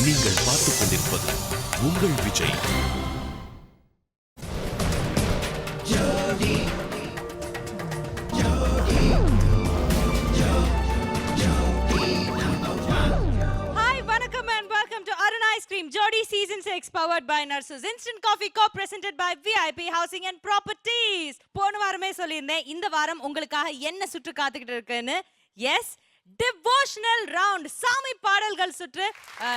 நீங்கள் பார்த்துக் கொண்டிருப்பது உங்கள் Vijay. Jodi Season 6 powered by Nurses Instant Coffee Co-presented by VIP Housing and Properties. போன வாரமே சொல்லியிருந்தேன் இந்த வாரம் உங்களுக்காக என்ன சுற்று காத்துக்கிட்டு இருக்குன்னு. எஸ், டிவோஷனல் ரவுண்ட், சாமி பாடல்கள் சுற்று.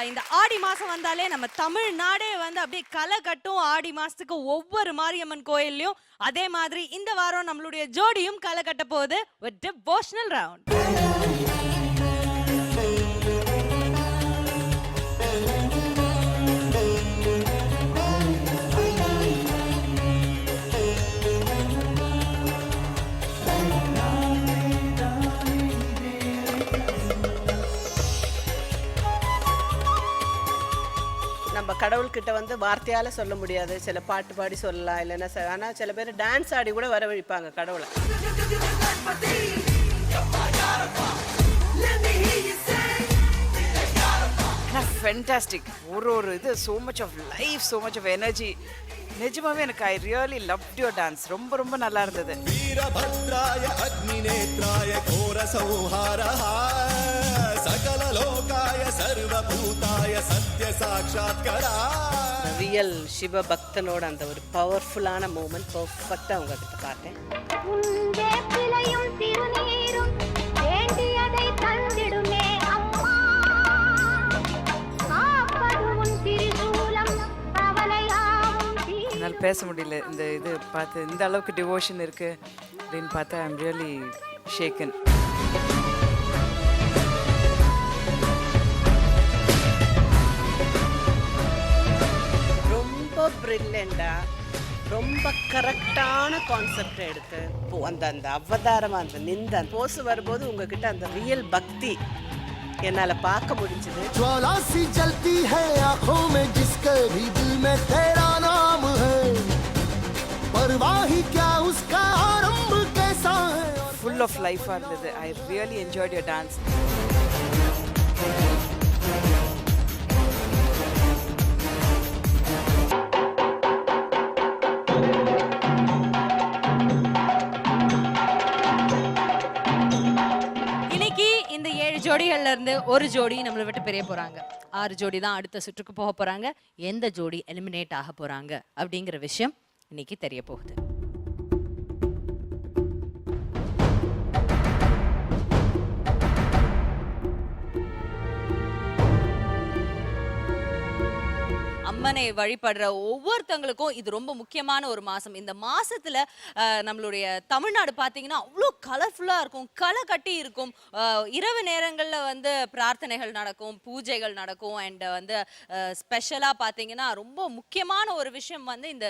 இந்த ஆடி மாசம் வந்தாலே நம்ம தமிழ்நாடே வந்து அப்படியே களை கட்டும். ஆடி மாசத்துக்கு ஒவ்வொரு மாரியம்மன் கோயில்லையும் அதே மாதிரி இந்த வாரம் நம்மளுடைய ஜோடியும் களை கட்ட போகுது ஒரு டிவோஷனல் ரவுண்ட். நம்ம கடவுள்கிட்ட வந்து வார்த்தையால சொல்ல முடியாது, சில பாட்டு பாடி சொல்லலாம், இல்லைன்னா ஆனால் சில பேர் டான்ஸ் ஆடி கூட வரவழைப்பாங்க கடவுளை. ஃபென்டாஸ்டிக். ஒரு இது so much of life, so much of energy. நிஜமாவே எனக்கு I really loved your dance. ரொம்ப ரொம்ப நல்லா இருந்தது. வீரபத்ராய அக்னிநேத்ராய கோர சௌஹாரஹ சகல லோகாய சர்வபூதாய சத்ய சாட்சாத்கரா. ரியல் சிவ பக்தனோட அந்த ஒரு பவர்ஃபுல்லான மூமெண்ட் பர்ஃபெக்டாக உங்ககிட்ட பார்த்தேன். என்னால் பேச முடியல. இந்த இது பார்த்து இந்த அளவுக்கு டிவோஷன் இருக்கு அப்படின்னு பார்த்தா ஐ எம் ரியலி ஷேக்கன். ரொம்ப பிரில்லியண்டா, ரொம்ப கரெக்டான கான்செப்ட் எடுத்து அந்த அவதாரமா அந்த நிந்த போஸ் வரும்போது உங்ககிட்ட அந்த ரியல் பக்தி என்னால பார்க்க முடிஞ்சது. ज्वाला सी जलती है आंखों में जिसके भी दिल में तेरा नाम है परवाह ही क्या उसका आरंभ कैसा है. ஃபுல் ஆஃப் லைஃபாக இருந்தது. I really enjoyed your dance. ஜோடிகள்ல இருந்து ஒரு ஜோடி நம்மளை விட்டு பிரிய போறாங்க. 6 ஜோடி தான் அடுத்த சுற்றுக்கு போக போறாங்க. எந்த ஜோடி எலிமினேட் ஆக போறாங்க அப்படிங்கிற விஷயம் இன்னைக்கு தெரிய போகுது. அம்மனை வழிபடுற ஒவ்வொருத்தங்களுக்கும் இது ரொம்ப முக்கியமான ஒரு மாசம். இந்த மாசத்துல நம்மளுடைய தமிழ்நாடு பார்த்தீங்கன்னா அவ்வளோ கலர்ஃபுல்லா இருக்கும், களை கட்டி இருக்கும். இரவு நேரங்கள்ல வந்து பிரார்த்தனைகள் நடக்கும், பூஜைகள் நடக்கும். அண்ட் வந்து ஸ்பெஷலா பார்த்தீங்கன்னா ரொம்ப முக்கியமான ஒரு விஷயம் வந்து இந்த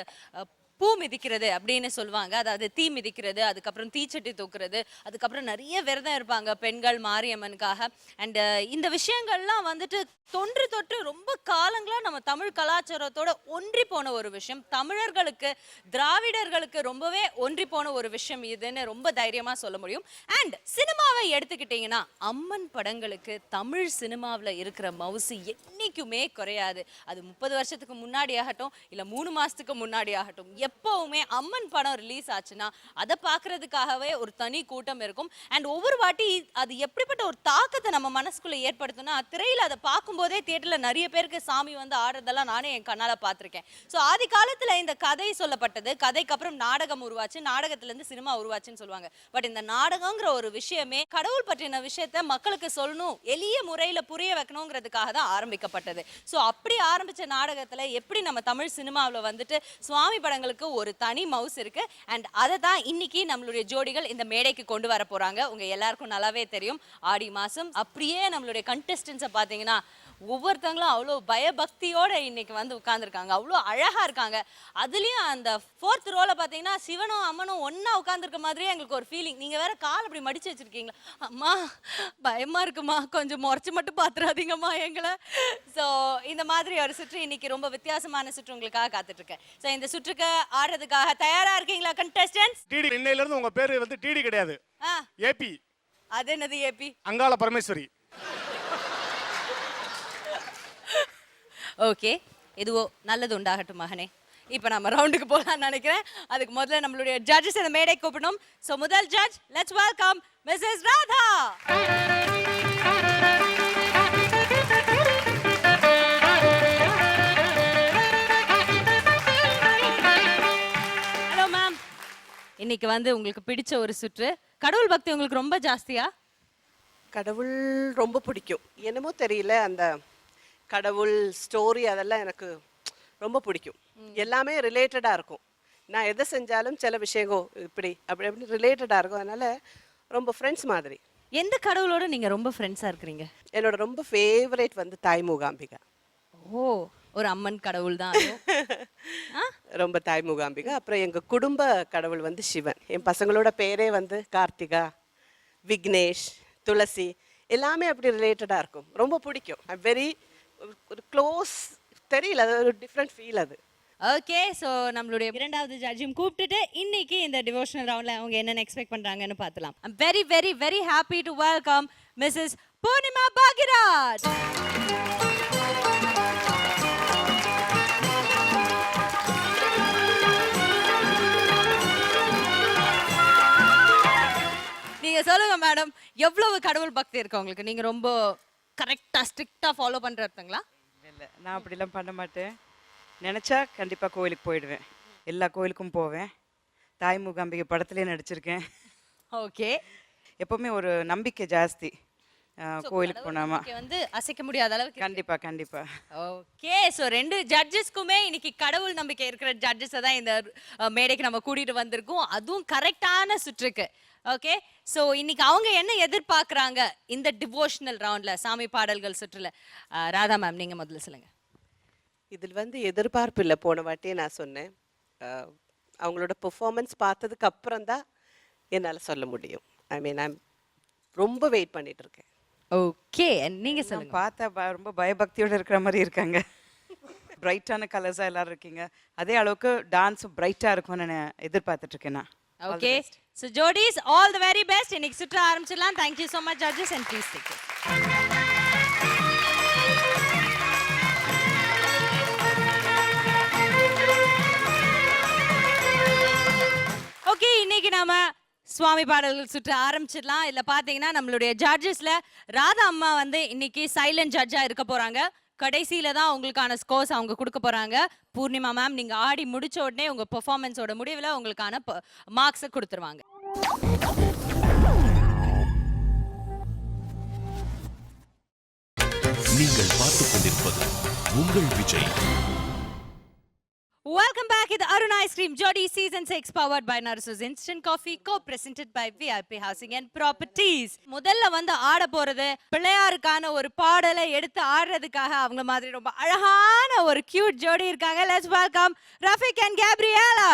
பூ மிதிக்கிறது அப்படின்னு சொல்லுவாங்க. அதாவது தீ மிதிக்கிறது, அதுக்கப்புறம் தீச்சட்டி தூக்குறது, அதுக்கப்புறம் நிறைய விரதம் இருப்பாங்க பெண்கள் மாரியம்மனுக்காக. அண்ட் இந்த விஷயங்கள்லாம் வந்துட்டு தொன்று தொட்டு ரொம்ப காலங்களா நம்ம தமிழ் கலாச்சாரத்தோட ஒன்றி போன ஒரு விஷயம். தமிழர்களுக்கு, திராவிடர்களுக்கு ரொம்பவே ஒன்றி போன ஒரு விஷயம் இதுன்னு ரொம்ப தைரியமா சொல்ல முடியும். அண்ட் சினிமாவை எடுத்துக்கிட்டீங்கன்னா அம்மன் படங்களுக்கு தமிழ் சினிமாவில் இருக்கிற மவுசு என்னைக்குமே குறையாது. அது 30 வருஷத்துக்கு முன்னாடி ஆகட்டும், இல்லை 3 மாசத்துக்கு முன்னாடி ஆகட்டும், எப்பவுமே அம்மன் படம் ரிலீஸ் ஆச்சுன்னா அதை பார்க்கறதுக்காகவே ஒரு தனி கூட்டம் இருக்கும். அண்ட் ஒவ்வொரு வாட்டி அது எப்படிப்பட்ட ஒரு தாக்கத்தை நம்ம மனசுக்குள்ள ஏற்படுத்தும்னா, திரையில அதை பார்க்கும்போதே தியேட்டர்ல நிறைய பேருக்கு சாமி வந்து ஆடுறதெல்லாம் நானே என் கண்ணால பார்த்துருக்கேன். ஸோ ஆதி காலத்துல இந்த கதை சொல்லப்பட்டது, கதைக்கு அப்புறம் நாடகம் உருவாச்சு, நாடகத்துல இருந்து சினிமா உருவாச்சுன்னு சொல்லுவாங்க. பட் இந்த நாடகங்கிற ஒரு விஷயமே கடவுள் பற்றின விஷயத்த மக்களுக்கு சொல்லணும், எளிய முறையில புரிய வைக்கணுங்கிறதுக்காக தான் ஆரம்பிக்கப்பட்டது. ஸோ அப்படி ஆரம்பிச்ச நாடகத்துல எப்படி நம்ம தமிழ் சினிமாவில் வந்துட்டு சுவாமி படங்களுக்கு ஒரு தனி மவுஸ் இருக்கு. அண்ட் அதை தான் இன்னைக்கு நம்மளுடைய ஜோடிகள் இந்த மேடைக்கு கொண்டு வர போறாங்க. உங்க எல்லாருக்கும் நல்லாவே தெரியும், ஆடி மாசம். அப்படியே நம்மளுடைய கண்டெஸ்டன்ஸை பார்த்தீங்கன்னா ஒவ்வொருத்தங்களும் அவ்வளோ பயபக்தியோட இன்னைக்கு வந்து உட்கார்ந்துருக்காங்க, அவ்வளோ அழகா இருக்காங்க. அதுலயும் அந்த 4th ரோல பார்த்தீங்கன்னா சிவனும் அம்மனும் ஒன்னா உட்கார்ந்துருக்க மாதிரியே எங்களுக்கு ஒரு ஃபீலிங். நீங்க வேற கால் அப்படி மடிச்சு வச்சிருக்கீங்களா? அம்மா பயமா இருக்குமா, கொஞ்சம் முறைச்சு மட்டும் பாத்துறாதீங்கம்மா எங்களை. ஸோ இந்த மாதிரி ஒரு சுற்று இன்னைக்கு ரொம்ப வித்தியாசமான சுற்று உங்களுக்காக காத்துட்டு இருக்கேன். ஸோ இந்த சுற்றுக்கு ஆடுறதுக்காக தயாரா இருக்கீங்களா கண்டெஸ்டன்ட்ஸ்? டிடி, இன்னையில இருந்து உங்க பேரு வந்து டிடி கிடையாது, ஏபி. அது என்னது ஏபி? அங்காள பரமேஸ்வரி. ஓகே, இதுவோ நல்லது உண்டாகட்டும் மகனே. இப்போ நம்ம ரவுண்டுக்கு போகலாம்னு நினைக்கிறேன். அதுக்கு முதல்ல நம்மளுடைய ஜட்ஜஸ் இந்த மேடை கூப்பிடணும். ஸோ முதல் judge, let's welcome Mrs Radha. Hello ma'am. இன்னைக்கு வந்து உங்களுக்கு பிடிச்ச ஒரு சுற்று, கடவுள் பக்தி உங்களுக்கு ரொம்ப ஜாஸ்தியா? கடவுள் ரொம்ப பிடிக்கும். என்னமோ தெரியல, அந்த கடவுள் ஸ்டோரி அதெல்லாம் எனக்கு ரொம்ப பிடிக்கும். எல்லாமே ரிலேட்டடாக இருக்கும். நான் எதை செஞ்சாலும் சில விஷயங்கள் இப்படி அப்படி அப்படி ரிலேட்டடாக இருக்கும். அதனால ரொம்ப ஃப்ரெண்ட்ஸ் மாதிரி. எந்த கடவுளோட நீங்க ரொம்ப ஃப்ரெண்ட்ஸா இருக்கிறீங்க? என்னோட ரொம்ப ஃபேவரேட் வந்து தாய் மூகாம்பிகா. ஓ, ஒரு அம்மன் கடவுள் தான் அதுவும். ரொம்ப தாய் மூகாம்பிகா. அப்புறம் எங்கள் குடும்ப கடவுள் வந்து சிவன். என் பசங்களோட பேரே வந்து கார்த்திகா, விக்னேஷ், துளசி, எல்லாமே அப்படி ரிலேட்டடாக இருக்கும். ரொம்ப பிடிக்கும். வெரி ஒரு க்ளோஸ், தெரியல, அது ஒரு டிஃப்ரெண்ட் ஃபீல் அது. ஓகே, ஸோ நம்மளுடைய இரண்டாவது ஜட்ஜும் கூப்பிட்டுட்டு இன்னைக்கு இந்த டிவோஷனல் ரவுண்டில் அவங்க என்னென்ன எக்ஸ்பெக்ட் பண்ணுறாங்கன்னு பார்த்துலாம். I'm very very very happy to welcome Mrs Poornima Bhagyaraj. நீங்க சொல்லுங்க மேடம், எவ்வளவு கடவுள் பக்தி இருக்கு உங்களுக்கு? நீங்க ரொம்ப கரெக்டா ஸ்ட்ரிக்டா ஃபாலோ பண்றதுங்களா? இல்லை, நான் அப்படிலாம் பண்ண மாட்டேன். நினச்சா கண்டிப்பாக கோயிலுக்கு போயிடுவேன். எல்லா கோயிலுக்கும் போவேன். தாய் மூகாம்பிகை படத்துலேயே நடிச்சிருக்கேன். ஓகே, எப்போவுமே ஒரு நம்பிக்கை ஜாஸ்தி கோயிலுக்கு போனாமா. வந்து அசைக்க முடியாத அளவுக்கு. கண்டிப்பாக கண்டிப்பாக. ஓகே, ஸோ ரெண்டு ஜட்ஜஸ்க்குமே இன்னைக்கு கடவுள் நம்பிக்கை இருக்கிற ஜட்ஜஸை தான் இந்த மேடைக்கு நம்ம கூட்டிட்டு வந்திருக்கோம், அதுவும் கரெக்டான சுற்றுக்கு. ஓகே, ஸோ இன்னைக்கு அவங்க என்ன எதிர்பார்க்குறாங்க இந்த டிவோஷனல் ரவுண்ட்ல, சாமி பாடல்கள் சுற்றுல? ராதா மேம், நீங்க முதல்ல சொல்லுங்க. இதில் வந்து எதிர்பார்ப்பு இல்லை. போன வாட்டியே நான் சொன்னேன், அவங்களோட பெர்ஃபார்மன்ஸ் பார்த்ததுக்கு அப்புறம் தான் என்னால் சொல்ல முடியும். ஐ மீன், ஐம் ரொம்ப வெயிட் பண்ணிட்டு இருக்கேன். ஓகே, நீங்க சொல்லுங்க. பார்த்தா ரொம்ப பயபக்தியோடு இருக்கிற மாதிரி இருக்காங்க. பிரைட்டான கலர்ஸாக எல்லாரும் இருக்கீங்க. அதே அளவுக்கு டான்ஸும் பிரைட்டாக இருக்கும்னு நான் எதிர்பார்த்துட்டு இருக்கேன். நான் ஓகே, ஸோ ஜோடிஸ், ஆல் தி வெரி பெஸ்ட். இன்னைக்கு சுற்ற ஆரம்பிச்சிடலாம். Thank you so much judges, and please take care. Okay, இன்னைக்கு நாம சுவாமி பாடல்கள் சுற்று ஆரம்பிச்சிடலாம். இதில் பார்த்தீங்கன்னா நம்மளுடைய ஜட்ஜஸ்ல ராதா அம்மா வந்து இன்னைக்கு சைலண்ட் ஜட்ஜா இருக்க போறாங்க. கடைசியில தான் உங்களுக்கான ஸ்கோர்ஸ் அவங்க கொடுக்க போறாங்க. பூர்ணிமா மேம், நீங்க ஆடி முடிச்ச உடனே உங்க பெர்ஃபார்மன்ஸோட முடிவில் உங்களுக்கான மார்க்ஸை கொடுத்துருவாங்க. நீங்கள் பார்த்துக் கொண்டிருப்பது உங்கள் Vijay. Welcome back to the Arun Ice Cream Jodi Season 6 powered by Narsu's Instant Coffee, co-presented by VIP Housing and Properties. முதல்ல வந்து ஆட போறது பிள்ளையாருக்கான ஒரு பாடலை எடுத்து ஆடுறதுக்காக அவங்க மாதிரி ரொம்ப அழகான ஒரு கியூட் ஜோடி இருக்காங்க. Let's welcome Rafik and Gabriella.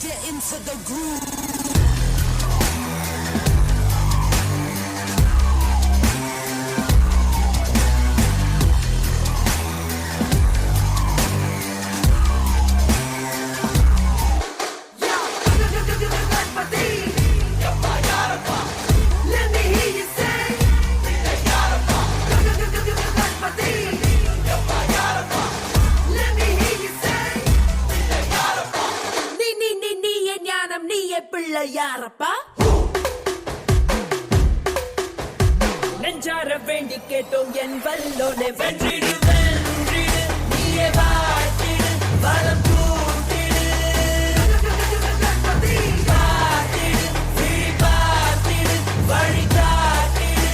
Get into the groove. பிள்ளையாரப்பா நெஞ்சார வேண்டி கேட்டோம் என் வல்லோனே வென்றிடு வென்றிடு நீயே வாழ்த்திடு வளம் கூட்டிடு காத்திடு விழி பார்த்திடு வழி காட்டிடு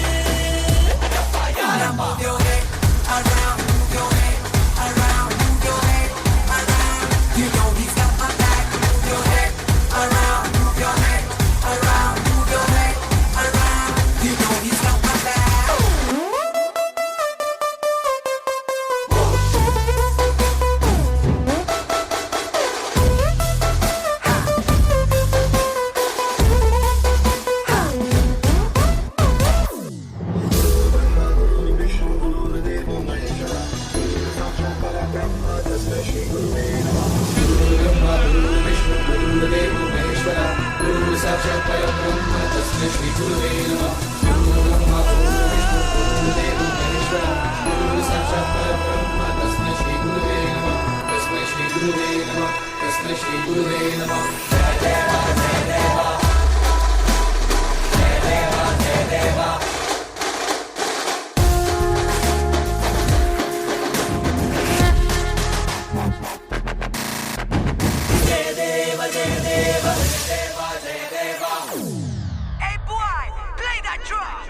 move your head around, move your head around, move your head around. You know he's got my back. Move your head around, move your head around, move your head around. You know he's got my back. Hey boy, play that drum.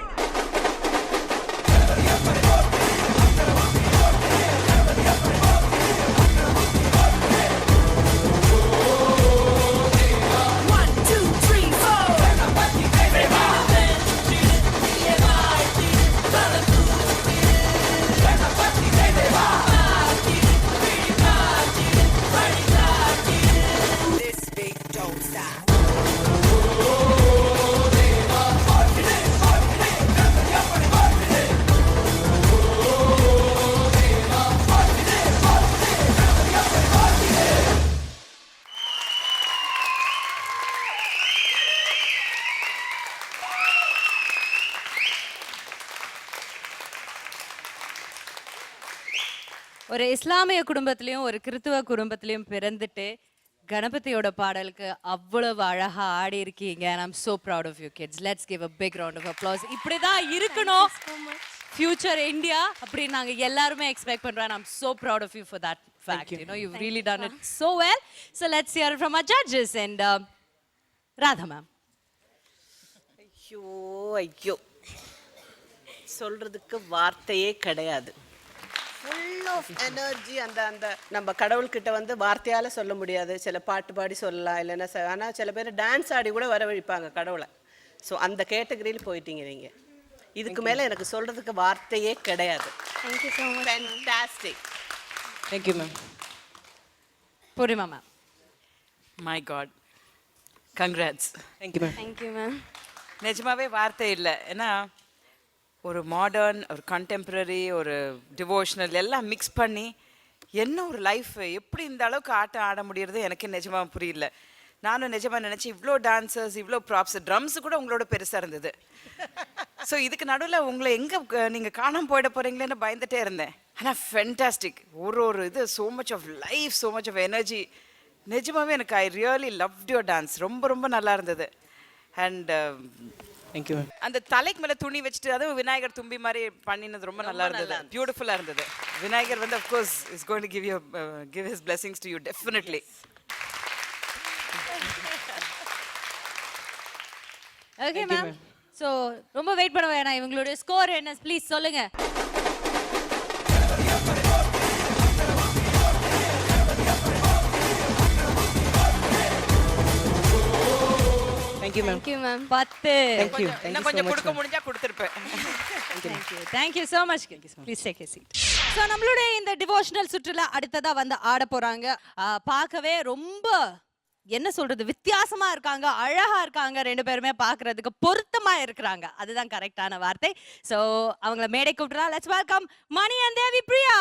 One, two, three, four. This beat don't stop. ஒரு இஸ்லாமிய குடும்பத்திலயும் ஒரு கிறித்துவ குடும்பத்திலயும் பிறந்துட்டு கணபதியோட பாடலுக்கு அவ்வளவு அழகா ஆடி இருக்கீங்க. and I'm so proud of you kids. Let's give a big round of applause. இப்படிதான் இருக்கணும் future India அப்படி நாங்க எல்லாரும் எக்ஸ்பெக்ட் பண்றோம். I'm so proud of you for that fact. You know you've really done it so well. So let's hear it from our judges and Radha ma'am. ஐயோ ஐயோ சொல்றதுக்கு வார்த்தையே கிடையாது. Full of energy. அந்த அந்த நம்ம கடவுள்கிட்ட வந்து வார்த்தையால் சொல்ல முடியாது. சில பாட்டு பாடி சொல்லலாம், இல்லைன்னா ஆனால் சில பேர் டான்ஸ் ஆடி கூட வரவழைப்பாங்க கடவுளை. ஸோ அந்த கேட்டகரியில் போயிட்டீங்க நீங்கள். இதுக்கு மேலே எனக்கு சொல்கிறதுக்கு வார்த்தையே கிடையாது. Thank you so much. Fantastic. Thank you, ma'am. Poornima ma'am. My God. Congrats. Thank you, ma'am. Thank you, ma'am. நிஜமாவே வார்த்தை இல்லை. ஏன்னா ஒரு மாடர்ன், ஒரு கண்டெம்பரரி, ஒரு டிவோஷனல் எல்லாம் மிக்ஸ் பண்ணி என்ன ஒரு லைஃப், எப்படி இந்த அளவுக்கு ஆட்டம் ஆட முடியறது எனக்கு நிஜமாக புரியல. நானும் நிஜமாக நினச்சி இவ்வளோ டான்சர்ஸ், இவ்வளோ ப்ராப்ஸ், ட்ரம்ஸு கூட உங்களோட பெருசாக இருந்தது. ஸோ இதுக்கு நடுவில் உங்களை எங்கே நீங்கள் காணாமல் போயிட போகிறீங்களேன்னு பயந்துட்டே இருந்தேன். ஆனால் ஃபென்டாஸ்டிக். ஒரு இது so much of life, so much of energy. நிஜமாவே எனக்கு I really loved your dance. ரொம்ப ரொம்ப நல்லா இருந்தது. And thank you. அந்த தலைக்கு மேலே துணி வச்சுட்டு அதுவும் விநாயகர் தும்பி மாதிரி பண்ணினது ரொம்ப நல்லா இருந்தது. பியூட்டிஃபுல்லாக இருந்தது. விநாயகர் வந்து of course is going to give his blessings to you definitely. Okay ma'am. So ரொம்ப வெயிட் பண்ண வேணாம். இவங்களுடைய ஸ்கோர் என்ன ப்ளீஸ் சொல்லுங்க. Thank you, ma'am. Thank you, ma'am. 10. Thank you. இன்னும் கொஞ்சம் கொடுக்க முடிஞ்சா கொடுத்துருப்பேன். Thank you so much. Please take a seat. So நம்மளுடைய இந்த டிவோஷனல் சுற்றுலா அடுத்ததா வந்து ஆட போறாங்க. பார்க்கவே ரொம்ப என்ன சொல்றது வித்தியாசமா இருக்காங்க, அழகா இருக்காங்க. ரெண்டு பேருமே பார்க்கிறதுக்கு பொருத்தமா இருக்கிறாங்க. அதுதான் கரெக்டான வார்த்தை. ஸோ அவங்கள மேடை கூப்பிட்டுறா. லெட்ஸ் வெல்கம் மணி அண்ட் தேவி பிரியா.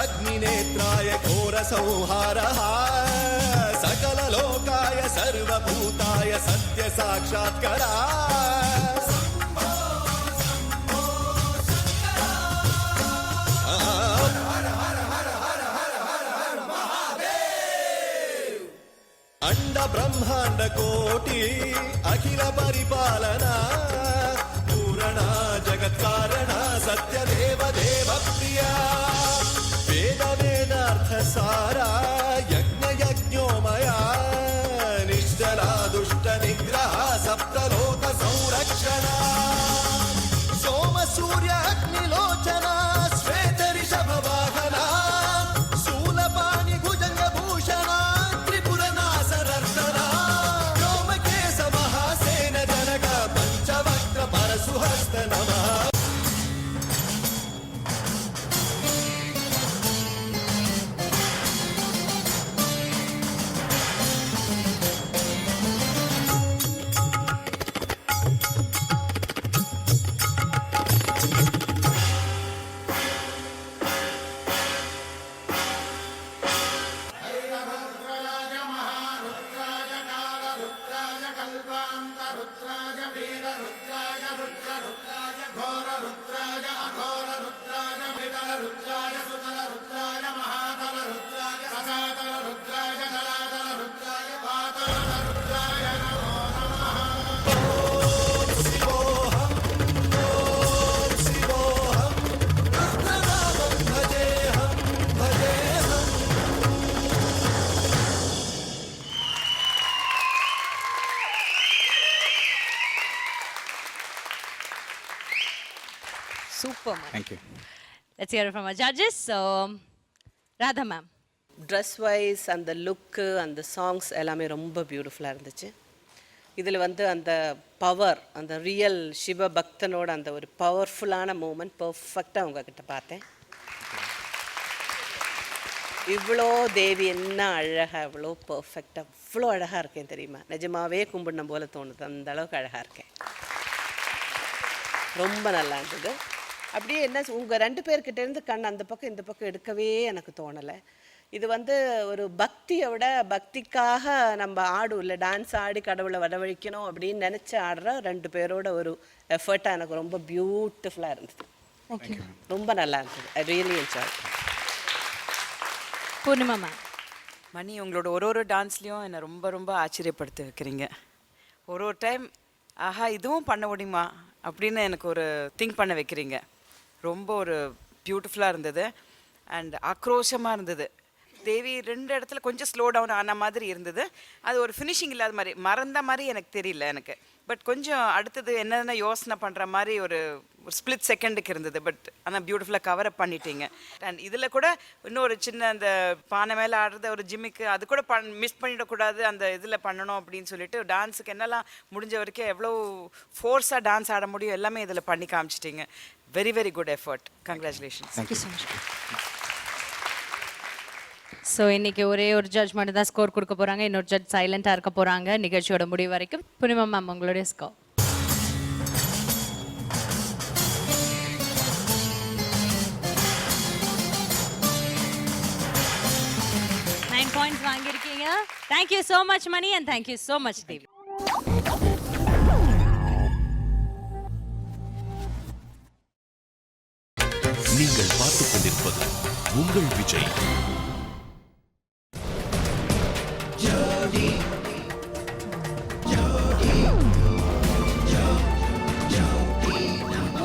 अग्निनेत्राय घोरसंहारः सकललोकाय सर्वभूताय सत्य साक्षात्करा अंड ब्रह्मांड कोटि अखिल परिपालना पूरणा जगत्कारणा सत्य देव देव प्रिया वेद वेदार्थ सारा यज्ञ यज्ञोमया निश्चला दुष्ट निग्रह सप्तलोक संरक्षणा सोम सूर्य अग्निलोचना श्वेत ऋषभ वाहना शूलपाणि Super, ma'am. Thank you. Let's hear it from our judges. So, Radha ma'am. Dress wise அந்த லுக்கு அந்த சாங்ஸ் எல்லாமே ரொம்ப பியூட்டிஃபுல்லாக இருந்துச்சு. இதில் வந்து அந்த பவர், அந்த ரியல் சிவ பக்தனோட அந்த ஒரு பவர்ஃபுல்லான மூமெண்ட் பர்ஃபெக்டாக உங்ககிட்ட பார்த்தேன். இவ்வளோ தேவி என்ன அழகாக, இவ்வளோ பர்ஃபெக்டாக, இவ்வளோ அழகாக இருக்கேன் தெரியுமா? நிஜமாவே கும்பிடணும் போல தோணுது, அந்த அளவுக்கு அழகாக இருக்கேன். ரொம்ப நல்லா இருந்தது. அப்படியே என்ன உங்கள் 2 பேர்கிட்டேருந்து கண் அந்த பக்கம் இந்த பக்கம் எடுக்கவே எனக்கு தோணலை. இது வந்து ஒரு பக்தியோட பக்திக்காக நம்ம ஆடும் இல்லை, டான்ஸ் ஆடி கடவுளை வரவழைக்கணும் அப்படின்னு நினச்சி ஆடுற 2 பேரோட ஒரு எஃபர்ட்டாக எனக்கு ரொம்ப பியூட்டிஃபுல்லாக இருந்தது. ரொம்ப நல்லா இருந்தது. I really enjoy. Poornima ma'am. Mani, உங்களோட ஒரு டான்ஸ்லேயும் என்னை ரொம்ப ரொம்ப ஆச்சரியப்படுத்த வைக்கிறீங்க. ஒரு டைம் ஆஹா இதுவும் பண்ண முடியுமா அப்படின்னு எனக்கு ஒரு திங்க் பண்ண வைக்கிறீங்க. ரொம்ப ஒரு பியூட்டிஃபுல்லாக இருந்தது அண்ட் ஆக்ரோஷமாக இருந்தது. தேவி 2 இடத்துல கொஞ்சம் ஸ்லோ டவுன் ஆன மாதிரி இருந்தது. அது ஒரு ஃபினிஷிங் இல்லாத மாதிரி, மறந்த மாதிரி எனக்கு தெரியல எனக்கு. பட் கொஞ்சம் அடுத்தது என்னென்ன யோசனை பண்ணுற மாதிரி ஒரு ஸ்பிளிட் செகண்டுக்கு இருந்தது. பட் ஆனால் பியூட்டிஃபுல்லாக கவர் அப் பண்ணிட்டீங்க. அண்ட் இதில் கூட இன்னொரு சின்ன அந்த பானை மேலே ஆடுறது ஒரு ஜிம்மிக்கு அது கூட மிஸ் பண்ணிடக்கூடாது, அந்த இதில் பண்ணணும் அப்படின்னு சொல்லிட்டு டான்ஸுக்கு என்னெல்லாம் முடிஞ்ச வரைக்கும் எவ்வளோ ஃபோர்ஸாக டான்ஸ் ஆட முடியும் எல்லாமே இதில் பண்ணி காமிச்சிட்டிங்க. Very very good effort. Congratulations. Thank you so much. So இன்னைக்கு ஒரே ஒரு ஜட்ஜ் மட்டும் தான் ஸ்கோர் கொடுக்க போகிறாங்க, இன்னொரு ஜட்ஜ் சைலண்ட்டாக இருக்க போகிறாங்க நிகழ்ச்சியோட முடிவு வரைக்கும். பூர்ணிமா மேம், உங்களுடைய ஸ்கோர். 9 points வாங்கியிருக்கீங்க. Thank you so much Mani and thank you so much Devi. நீங்கள் பார்த்துக் கொண்டிருப்பது உங்கள் Vijay.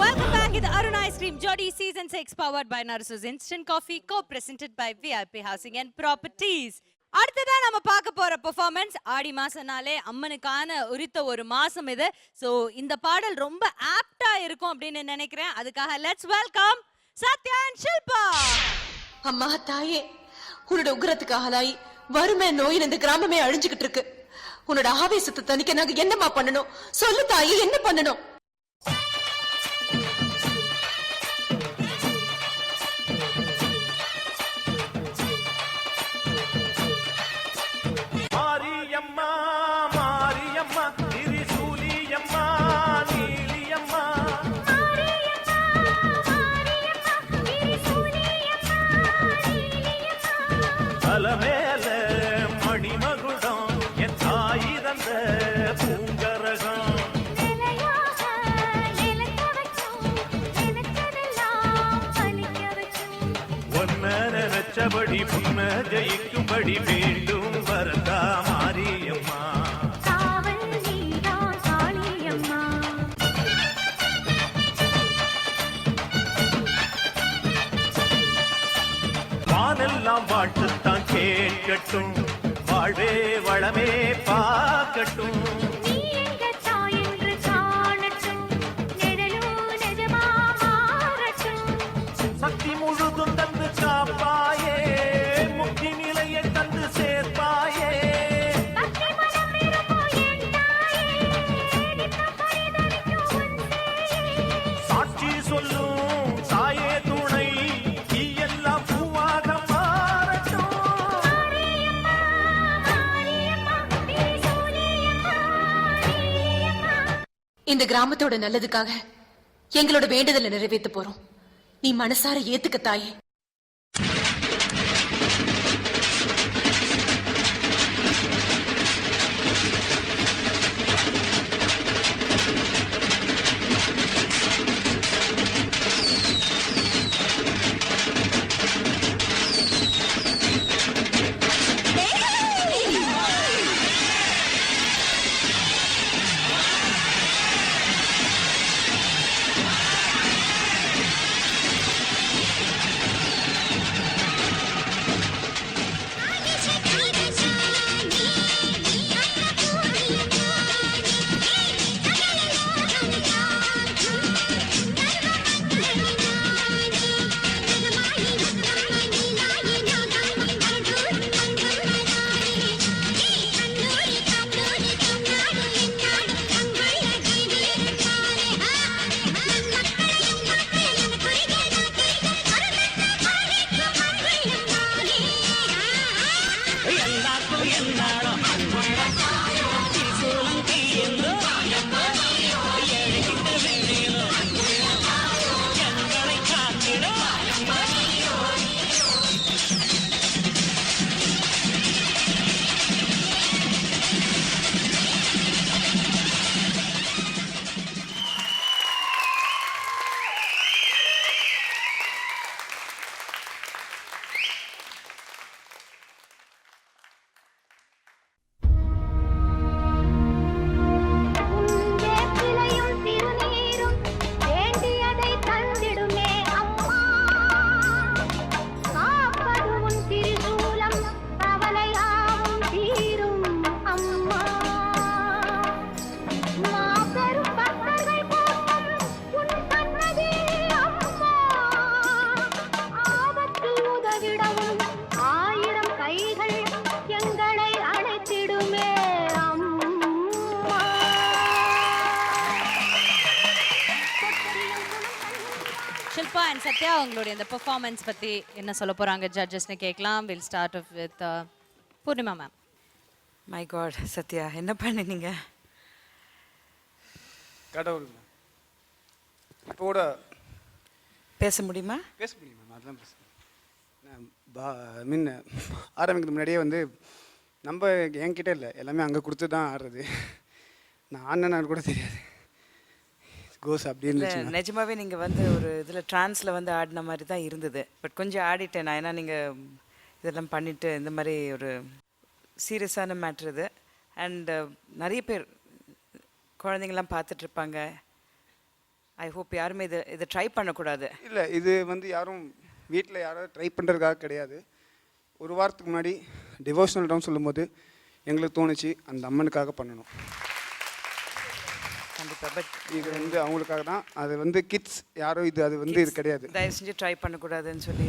Welcome back to the Arun Ice Cream Jodi Season 6 powered by Narasu's Instant Coffee, co-presented by VIP Housing and Properties. அடுத்ததா நம்ம பார்க்க போற பெர்ஃபார்மன்ஸ் ஆடி மாசம்னாலே அம்மனுக்கான உரித்த ஒரு மாசம் இது. ஸோ இந்த பாடல் ரொம்ப ஆப்டா இருக்கும் அப்படின்னு நினைக்கிறேன். அதுக்காக let's welcome Sathya and Shilpa. அம்மா தாயே, உன்னோட உக்ரத்துக்கு ஆளாயி வறுமை நோயில் இந்த கிராமமே அழிஞ்சுகிட்டு இருக்கு. உன்னோட ஆவேசத்தை தணிக்க நாங்க என்னமா பண்ணணும் சொல்லு தாயே, என்ன பண்ணணும்? மாரியம்மா மாரியம்மா திரிசூலியம்மா நீலியம்மா தலமேல மணிமகுடம் என் தாய் தந்த பூங்கரகம் ஒன்ன நினைச்சபடி புன்ன ஜெயிக்கும்படி வேண்டும் வரதா மாரியம்மா. வானெல்லாம் வாழ்த்துத்தான் கேட்கட்டும், வாழ்வே வளமே பார்க்கட்டும். சக்தி முழுதும் தந்து காப்பாயே, முக்தி நிலையை தந்து சேர்ப்பாயே. இந்த கிராமத்தோட நல்லதுக்காக எங்களோட வேண்டுதலை நிறைவேற்ற போறோம். நீ மனசார ஏத்துக்க தாயே. ஷில்பா அண்ட் சத்யா அவங்களுடைய இந்த பெர்ஃபார்மன்ஸ் பத்தி என்ன சொல்ல போறாங்க ஜட்ஜஸ்னு கேட்கலாம். Will start off with Poornima ma'am. My God Sathya, என்ன பண்ணினீங்க? கடவுள் இப்போ கூட பேச முடியுமா? பேச முடியும் மேம், அதெல்லாம் பேச மீன் ஆரம்பிக்கிறது முன்னாடியே வந்து நம்ம என்கிட்ட இல்லை, எல்லாமே அங்கே கொடுத்து தான் ஆடுறது. நான் ஆடினேன்னு கூட தெரியாது. கோஸ் அப்படி இருந்துச்சு. நிஜமாவே நீங்கள் வந்து ஒரு இதில் ட்ரான்ஸில் வந்து ஆடின மாதிரி தான் இருந்தது. பட் கொஞ்சம் ஆடிட்டேன் நான், ஏன்னா நீங்கள் இதெல்லாம் பண்ணிவிட்டு இந்த மாதிரி ஒரு சீரியஸான மேட்ரு இது. அண்ட் நிறைய பேர் குழந்தைங்கள்லாம் பார்த்துட்ருப்பாங்க. ஐ ஹோப் யாருமே இதை ட்ரை பண்ணக்கூடாது. இல்லை, இது வந்து யாரும் வீட்டில் யாரும் ட்ரை பண்ணுறதுக்காக கிடையாது. ஒரு வாரத்துக்கு முன்னாடி டிவோஷனல் டான்ஸ் சொல்லும்போது எங்களுக்கு தோணுச்சு அந்த அம்மனுக்காக பண்ணணும். கண்டிப்பாக. பட் இது வந்து அவங்களுக்காக தான். அது வந்து கிட்ஸ் யாரும் இது வந்து இது கிடையாது. தயவு செஞ்சு ட்ரை பண்ணக்கூடாதுன்னு சொல்லி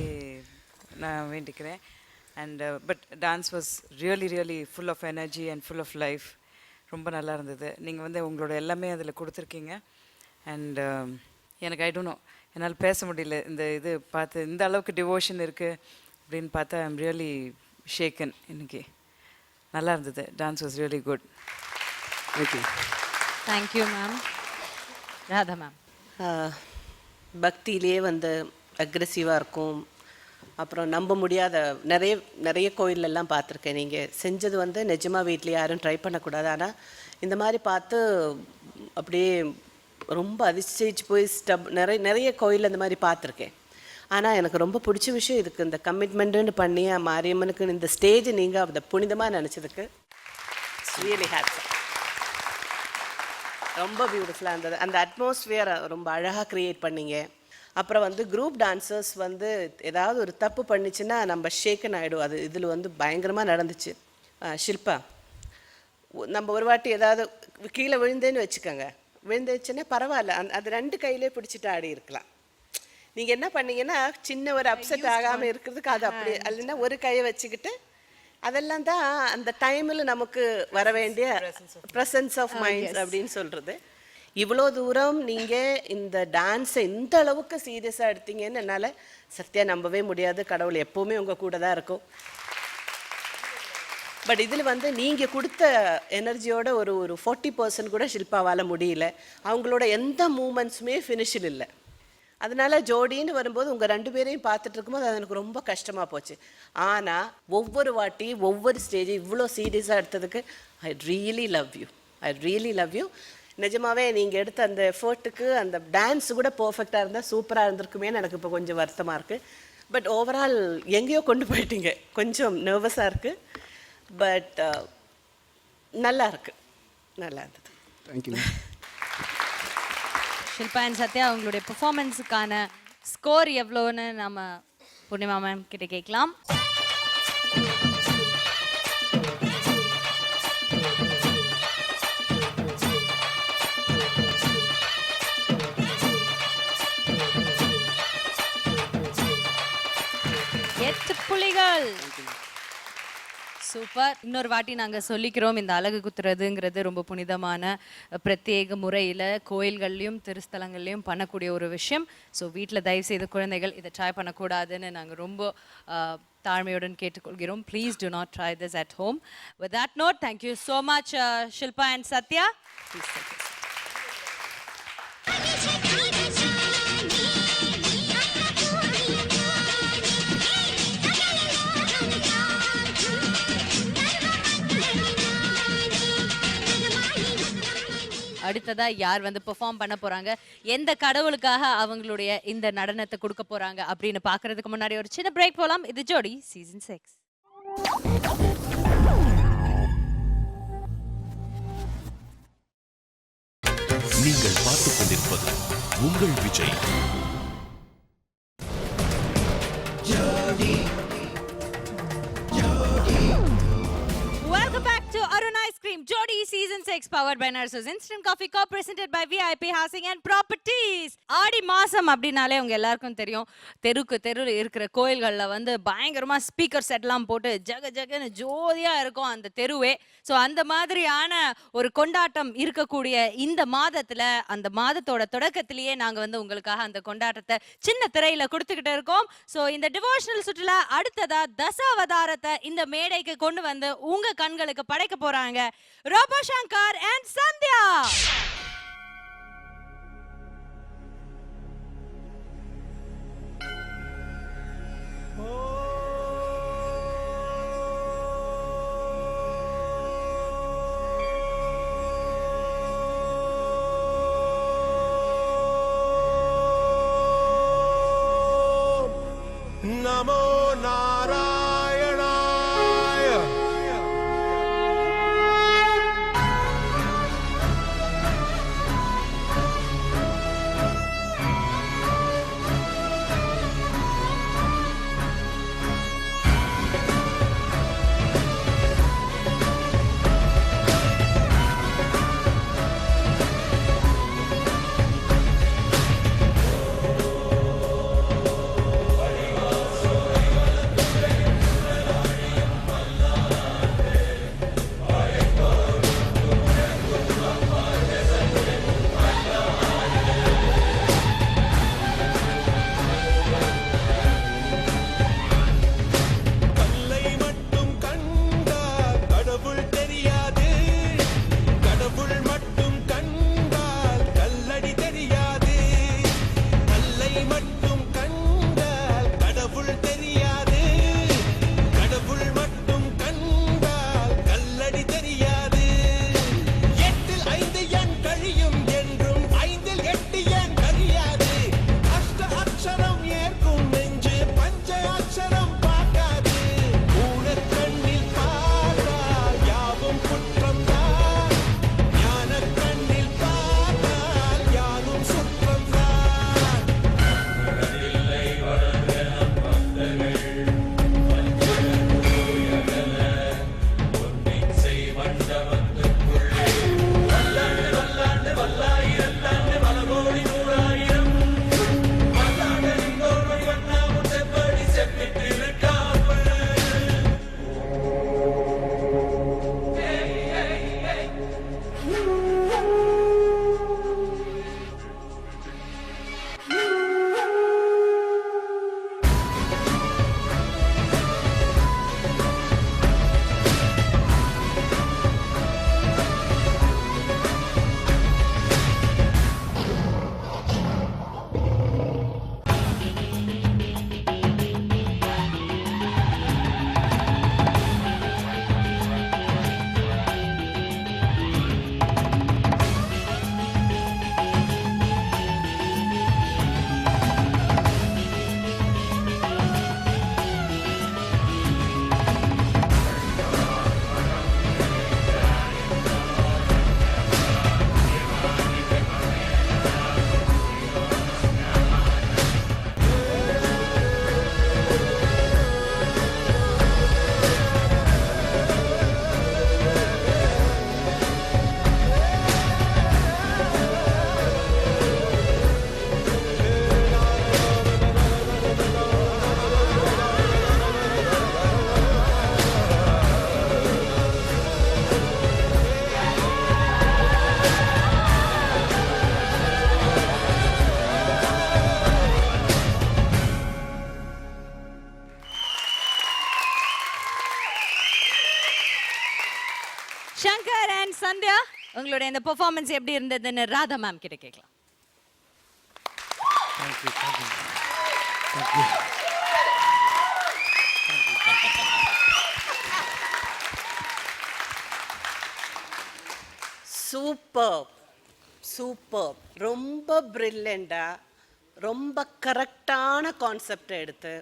நான் வேண்டிக்கிறேன். And but dance was really really full of energy and full of life. ரொம்ப நல்லா இருந்தது. நீங்கள் வந்து உங்களோட எல்லாமே அதில் கொடுத்துருக்கீங்க. அண்ட் எனக்கு ஐ டோன்ட் நோ, என்னால் பேச முடியல. இந்த இது பார்த்து இந்த அளவுக்கு டிவோஷன் இருக்குது அப்படின்னு பார்த்தா ஐ எம் ரியலி ஷேக்கன். இன்னைக்கு நல்லா இருந்தது. Dance was really good. Thank you. Thank you ma'am. Radha ma'am. பக்தியிலே வந்து அக்ரெசிவாக இருக்கும். அப்புறம் நம்ப முடியாத நிறைய கோயிலெல்லாம் பார்த்துருக்கேன். நீங்கள் செஞ்சது வந்து நிஜமாக வீட்டில் யாரும் ட்ரை பண்ணக்கூடாது. ஆனால் இந்த மாதிரி பார்த்து அப்படியே ரொம்ப அதிசயிச்சு போய் நிறைய கோயில் அந்த மாதிரி பார்த்துருக்கேன். ஆனால் எனக்கு ரொம்ப பிடிச்ச விஷயம் இதுக்கு இந்த கமிட்மெண்ட்டுன்னு பண்ணி மாரியம்மனுக்கு இந்த ஸ்டேஜ் நீங்கள் அதை புனிதமாக நினச்சதுக்கு ரியலி ஹேட்ஸ். ரொம்ப பியூட்டிஃபுல்லாக இருந்தது. அந்த அட்மாஸ்ஃபியரை ரொம்ப அழகாக க்ரியேட் பண்ணிங்க. அப்புறம் வந்து குரூப் டான்சர்ஸ் வந்து ஏதாவது ஒரு தப்பு பண்ணிச்சுன்னா நம்ம ஷேக்கன் ஆகிடும். அது இதில் வந்து பயங்கரமாக நடந்துச்சு. ஷில்பா, நம்ம ஒரு வாட்டி ஏதாவது கீழே விழுந்தேன்னு வச்சுக்கோங்க, விழுந்துச்சுன்னா பரவாயில்ல, அது 2 கையிலே பிடிச்சிட்டு ஆடி இருக்கலாம். நீங்கள் என்ன பண்ணீங்கன்னா சின்ன ஒரு அப்செட் ஆகாமல் இருக்கிறதுக்கு அது அப்படி இல்லைன்னா ஒரு கையை வச்சுக்கிட்டு அதெல்லாம் தான் அந்த டைமில் நமக்கு வர வேண்டிய ப்ரெசன்ஸ் ஆஃப் மைண்ட் அப்படின்னு சொல்கிறது. இவ்வளோ தூரம் நீங்கள் இந்த டான்ஸை இந்த அளவுக்கு சீரியஸாக எடுத்தீங்கன்னு என்னால் சத்தியா நம்பவே முடியாது. கடவுள் எப்போவுமே உங்கள் கூட தான் இருக்கும். பட் இதில் வந்து நீங்கள் கொடுத்த எனர்ஜியோட ஒரு 40% கூட ஷில்பாவால் முடியல. அவங்களோட எந்த மூமெண்ட்ஸுமே ஃபினிஷில் இல்லை. அதனால ஜோடின்னு வரும்போது உங்கள் 2 பேரையும் பார்த்துட்டு இருக்கும்போது அது எனக்கு ரொம்ப கஷ்டமாக போச்சு. ஆனால் ஒவ்வொரு வாட்டி ஒவ்வொரு ஸ்டேஜ் இவ்வளோ சீரியஸாக எடுத்ததுக்கு ஐ ரியலி லவ் யூ. நிஜமாவே நீங்கள் எடுத்த அந்த எஃபர்ட்டுக்கு அந்த டான்ஸ் கூட பர்ஃபெக்டாக இருந்தால் சூப்பராக இருந்திருக்குமேன்னு எனக்கு இப்போ கொஞ்சம் வருத்தமாக இருக்குது. பட் ஓவரால் எங்கேயோ கொண்டு போயிட்டீங்க. கொஞ்சம் நர்வஸாக இருக்குது. பட் நல்லா இருந்தது. தேங்க்யூ. ஷில்பா அண்ட் சத்யா அவங்களுடைய பெர்ஃபார்மன்ஸுக்கான ஸ்கோர் எவ்வளோன்னு நம்ம பூர்ணிமா மேம் கிட்ட கேட்கலாம். புலிகள் சூப்பர். இன்னொரு வாட்டி நாங்கள் சொல்லிக்கிறோம், இந்த அலகு குத்துறதுங்கிறது ரொம்ப புனிதமான பிரத்யேக முறையில் கோயில்கள்லையும் திருஸ்தலங்கள்லையும் பண்ணக்கூடிய ஒரு விஷயம். ஸோ வீட்டில் தயவு செய்து குழந்தைகள் இதை ட்ரை பண்ணக்கூடாதுன்னு நாங்கள் ரொம்ப தாழ்மையுடன் கேட்டுக்கொள்கிறோம். Please do not try this at home. With that note, thank you so much Shilpa and Satya. Please take it. அடுத்ததா யார் வந்து பெர்ஃபார்ம் பண்ண போறாங்க, எந்த கடவுளுக்காக அவங்களுடைய இந்த நடனத்தை கொடுக்க போறாங்க அப்படின்னு பாக்குறதுக்கு முன்னாடி ஒரு சின்ன பிரேக் போலாம். இது ஜோடி சீசன் 6. நீங்கள் பார்த்துக் கொண்டிருப்பது உங்கள் Vijay. Welcome back to Arun Ice Cream Jodi Season 6 powered by Narsus Instant Coffee Co-presented by VIP Housing and Properties. ஆடி மாசம் அப்படினாலே உங்க எல்லாருக்கும் தெரியும், தெருவில் இருக்கிற கோயில்கள்ல வந்து பயங்கரமா ஸ்பீக்கர் செட்லாம் போட்டு ஜகன்னு ஜோதியா இருக்கும் அந்த தெருவே. ஸோ அந்த மாதிரியான ஒரு கொண்டாட்டம் இருக்கக்கூடிய இந்த மாதத்துல, அந்த மாதத்தோட தொடக்கத்திலேயே நாங்க வந்து உங்களுக்காக அந்த கொண்டாட்டத்தை சின்ன திரையில கொடுத்துக்கிட்டு இருக்கோம். ஸோ இந்த டிவோஷனல் சுற்றுலா அடுத்ததா தசாவதாரத்தை இந்த மேடைக்கு கொண்டு வந்து உங்க கண்களுக்கு படைக்க போறாங்க ரோபோ சங்கர் and சந்தியா. நமோ நாராயணாய. சந்தியா உங்களுடைய இந்த பெர்ஃபார்மன்ஸ் எப்படி இருந்ததுன்னு ராதா மேம் கிட்ட கேட்கலாம். சூப்பர் சூப்பர், ரொம்ப பிரில்லியண்டாக, ரொம்ப கரெக்டான கான்செப்டை எடுத்து.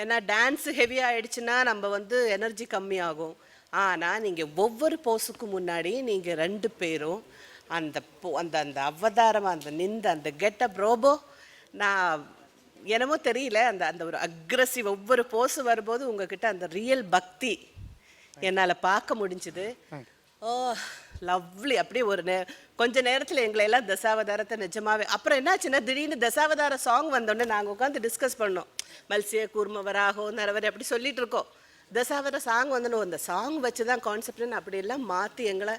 ஏன்னா டான்ஸு ஹெவியாக ஆயிடுச்சுன்னா நம்ம வந்து எனர்ஜி கம்மியாகும். ஆனால் நீங்கள் ஒவ்வொரு போஸுக்கும் முன்னாடி நீங்கள் 2 பேரும் அந்த அந்த அந்த அவதாரம், அந்த அந்த கெட்டப் ரோபோ, நான் என்னமோ தெரியல, அந்த அந்த ஒரு அக்ரஸிவ் ஒவ்வொரு போஸு வரும்போது உங்ககிட்ட அந்த ரியல் பக்தி என்னால் பார்க்க முடிஞ்சுது. ஓ லவ்லி. அப்படியே ஒரு கொஞ்ச நேரத்தில் எங்களை எல்லாம் தசாவதாரத்தை நிஜமாவே. அப்புறம் என்னாச்சுன்னா திடீர்னு தசாவதார சாங் வந்தோடனே நாங்கள் உட்காந்து டிஸ்கஸ் பண்ணோம். மல்சிய கூர்ம வராகோ நரவரை அப்படி சொல்லிட்டு இருக்கோம். தசாவதார சாங் வந்தோன்னு அந்த சாங் வச்சு தான் கான்செப்ட்னு அப்படியெல்லாம் மாற்றி எங்களை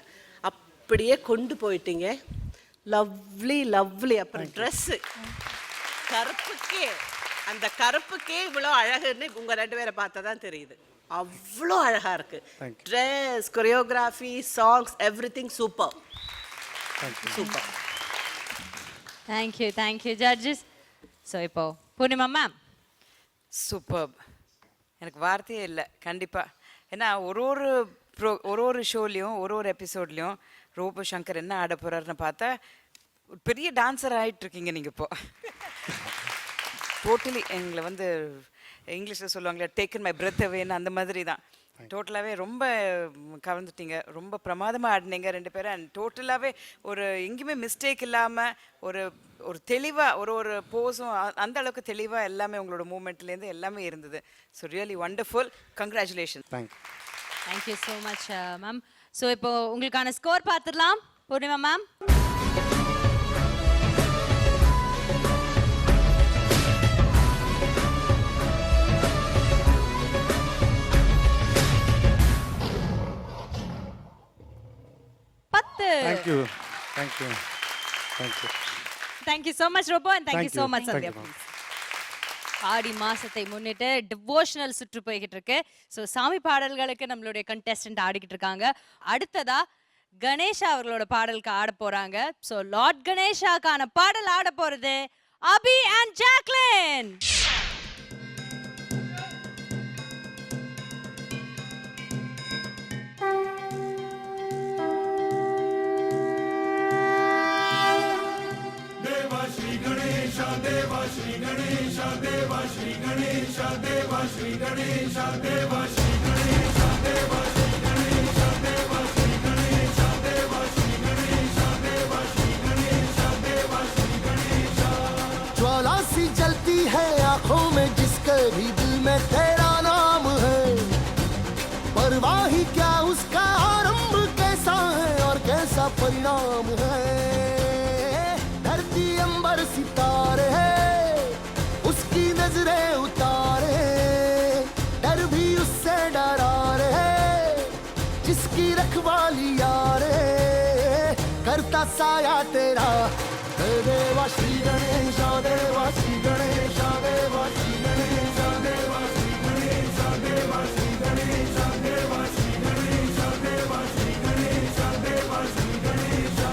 அப்படியே கொண்டு போயிட்டீங்க. Lovely lovely. அப்புறம் ட்ரெஸ்ஸு கருப்புக்கே, அந்த கருப்புக்கே இவ்வளோ அழகுன்னு உங்கள் 2 பேரை பார்த்தா தான் தெரியுது. அவ்வளோ அழகா இருக்கு. Dress, choreography, songs, everything super super. Thank you judges. So இப்போ பூர்ணிமா மேம். சூப்பர். எனக்கு வார்த்தையே இல்லை கண்டிப்பாக. ஏன்னா ஒரு ஒரு ஷோலையும் ஒரு எபிசோட்லேயும் ரோபோ சங்கர் என்ன ஆட போகிறாருன்னு பார்த்தா ஒரு பெரிய டான்ஸர் ஆகிட்டுருக்கீங்க நீங்கள் இப்போ. டோட்டலி எங்களை வந்து இங்கிலீஷில் சொல்லுவாங்களே டேக்கன் மை பிரெத் அவேன்னு அந்த மாதிரி தான். டோட்டலாகவே ரொம்ப கவர்ந்துட்டீங்க. ரொம்ப பிரமாதமாக ஆடினீங்க 2 பேரும். அண்ட் டோட்டலாகவே ஒரு எங்கேயுமே மிஸ்டேக் இல்லாமல் ஒரு ஒரு தெளிவாக ஒரு போஸும் அந்த அளவுக்கு தெளிவாக எல்லாமே உங்களோட மூமெண்ட்லேருந்து எல்லாமே இருந்தது. So really wonderful. Congratulation. Thank you so much ma'am. So இப்போ உங்களுக்கான ஸ்கோர் பார்த்துடலாம் Poornima ma'am. Thank you so much Robo and thank you so much Sandhya. ஆடி மாசத்தை முன்னிட்டு டிவோஷனல் சுற்று போய்கிட்டு இருக்கு. ஸோ சாமி பாடல்களுக்கு நம்மளுடைய கண்டெஸ்டன்ட் ஆடிக்கிட்டு இருக்காங்க. அடுத்ததா கணேஷா அவர்களோட பாடலுக்கு ஆட போறாங்க. ஸோ லார்ட் கணேஷாக்கான பாடல் ஆட போறது Abhi and Jacqueline. Deva Shri Ganesha, Deva Shri Ganesha, Deva Shri Ganesha, Deva Shri Ganesha, Deva Shri Ganesha, Deva Shri Ganesha, Deva Shri Ganesha, Deva Shri Ganesha, Deva Shri Ganesha. ज्वाला सी जलती है आंखों में जिसके भी दिल में तेरा नाम है, परवाह ही क्या उसका आरंभ कैसा है और कैसा परिणाम है। धरती अंबर सितारे है उसकी नजरें उतारे, डर भी उससे डरा रहे जिसकी रखवाली यारे, करता साया तेरा देवा श्री गणेशा, देवा श्री गणेशा, देवा श्री गणेशा, देवा श्री गणेशा, देवा श्री गणेशा, देवा श्री गणेशा, देवा श्री गणेशा, देवा श्री गणेशा।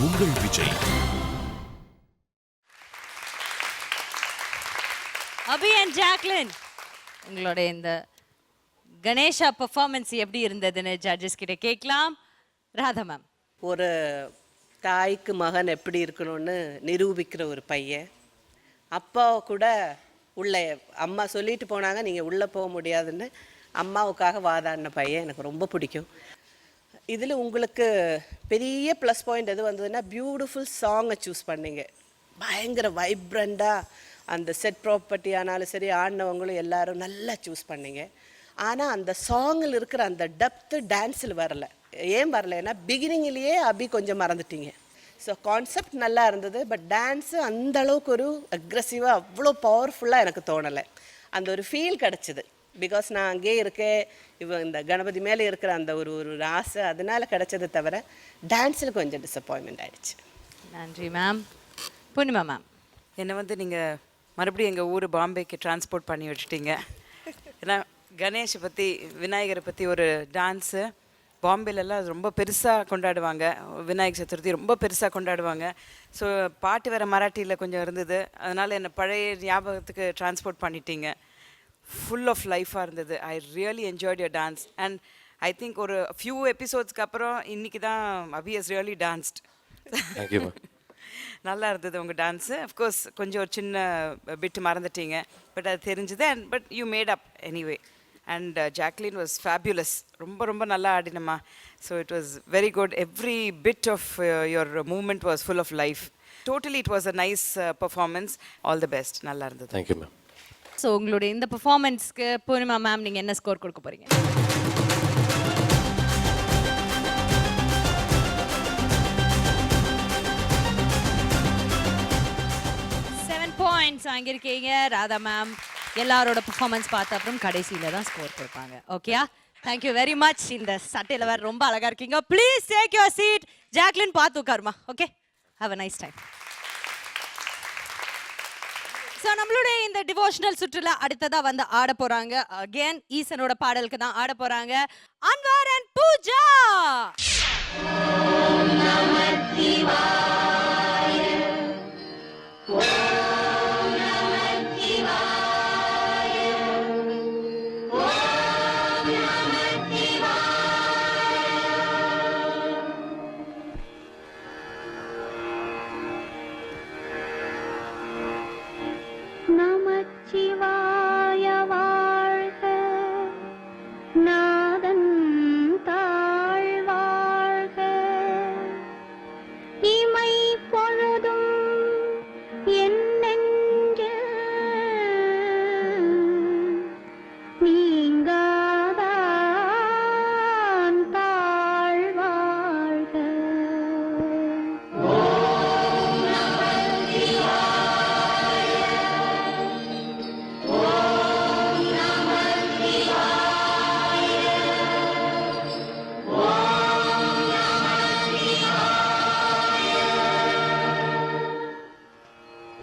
உங்கள் விஜய். அபி அண்ட் ஜாக்லின், உங்களுடைய இந்த கணேஷா பெர்ஃபார்மன்ஸ் எப்படி இருந்ததுன்னு ஜட்ஜஸ் கிட்ட கேட்கலாம். ராதா மேம். ஒரு தாய்க்கு மகன் எப்படி இருக்கணும்னு நிரூபிக்கிற ஒரு பையன். அப்பாவை கூட உள்ளே அம்மா சொல்லிட்டு போனாங்க நீங்கள் உள்ளே போக முடியாதுன்னு அம்மாவுக்காக வாதாடின பையன் எனக்கு ரொம்ப பிடிக்கும். இதில் உங்களுக்கு பெரிய ப்ளஸ் பாயிண்ட் எது வந்ததுன்னா பியூட்டிஃபுல் சாங்கை சூஸ் பண்ணீங்க. பயங்கர வைப்ரண்டாக அந்த செட் ப்ராப்பர்ட்டி ஆனாலும் சரி ஆடினவங்களும் எல்லாரும் நல்லா சூஸ் பண்ணீங்க. ஆனால் அந்த சாங்கில் இருக்கிற அந்த டெப்த்து டான்ஸில் வரல. ஏன் வரலைன்னா பிகினிங்லேயே அபி கொஞ்சம் மறந்துட்டீங்க. ஸோ கான்செப்ட் நல்லா இருந்தது, பட் டான்ஸு அந்த அளவுக்கு ஒரு அக்ரெசிவாக அவ்வளோ பவர்ஃபுல்லாக எனக்கு தோணலை. அந்த ஒரு ஃபீல் கிடச்சிது. பிகாஸ் நான் அங்கேயே இருக்கேன், இந்த கணபதி மேலே இருக்கிற அந்த ஒரு ஒரு ஆசை அதனால் கிடச்சதை தவிர டான்ஸில் கொஞ்சம் டிசப்பாயின்மெண்ட் ஆகிடுச்சு. நன்றி மேம். பூர்ணிமா மேம். என்னை வந்து நீங்கள் மறுபடியும் எங்கள் ஊர் பாம்பேக்கு டிரான்ஸ்போர்ட் பண்ணி வச்சுட்டீங்க. ஏன்னா கணேஷை பற்றி விநாயகரை பற்றி ஒரு டான்ஸு பாம்பேலெல்லாம் அது ரொம்ப பெருசாக கொண்டாடுவாங்க. விநாயகர் சதுர்த்தி ரொம்ப பெருசாக கொண்டாடுவாங்க. ஸோ பாட்டு வேறு மராட்டியில் கொஞ்சம் இருந்தது, அதனால் என்னை பழைய ஞாபகத்துக்கு டிரான்ஸ்போர்ட் பண்ணிட்டீங்க. ஃபுல் ஆஃப் லைஃபாக இருந்தது. I really enjoyed your dance. And I think ஒரு ஃபியூ எபிசோட்ஸ்க்கு அப்புறம் இன்றைக்கி தான் அபி ஹஸ் ரியலி டான்ஸ்ட். நல்லா இருந்தது உங்கள் டான்ஸு. அஃப்கோர்ஸ் கொஞ்சம் ஒரு சின்ன பிட்டு மறந்துட்டீங்க, பட் அது தெரிஞ்சுது. And but you made up anyway. And Jacqueline was fabulous. ரொம்ப ரொம்ப நல்லா ஆடினம்மா. So it was very good. Every bit of your movement was full of life. Totally it was a nice performance. All the best. நல்லா இருந்தது. Thank you ma'am. So உங்களுடைய இந்த பெர்ஃபார்மன்ஸ்க்கு Purnima ma'am நீங்கள் என்ன ஸ்கோர் கொடுக்க போகிறீங்க? 7 points வாங்கியிருக்கீங்க. ராதா மேம் எல்லாரோட பெர்ஃபார்மன்ஸ் பார்த்த அப்புறம் கடைசியில் தான் ஸ்கோர் கொடுப்பாங்க. ஓகேயா? Thank you very much. இந்த சட்டையில் வேறு ரொம்ப அழகாக இருக்கீங்க. Please take your seat. Jacqueline பார்த்து உட்காருமா. Okay, have a nice time. So நம்மளுடைய இந்த டிவோஷனல் சுற்றுலா அடுத்ததாக வந்து ஆட போகிறாங்க. அகேன் ஈசனோட பாடலுக்கு தான் ஆட போகிறாங்க. அன்வர் அண்ட் பூஜா. நமச்சிவாய வாழ்க, நாதன் தாழ் வாழ்க, இமை பொழுதும் என் நெஞ்சில் நீங்காதான் தாழ் வாழ்க.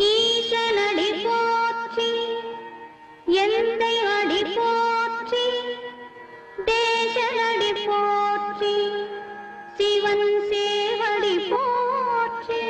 ஈசனடி போற்றி, எந்தை அடி போற்றி, தேசனடி போற்றி, சிவன் சேவடி போற்றி.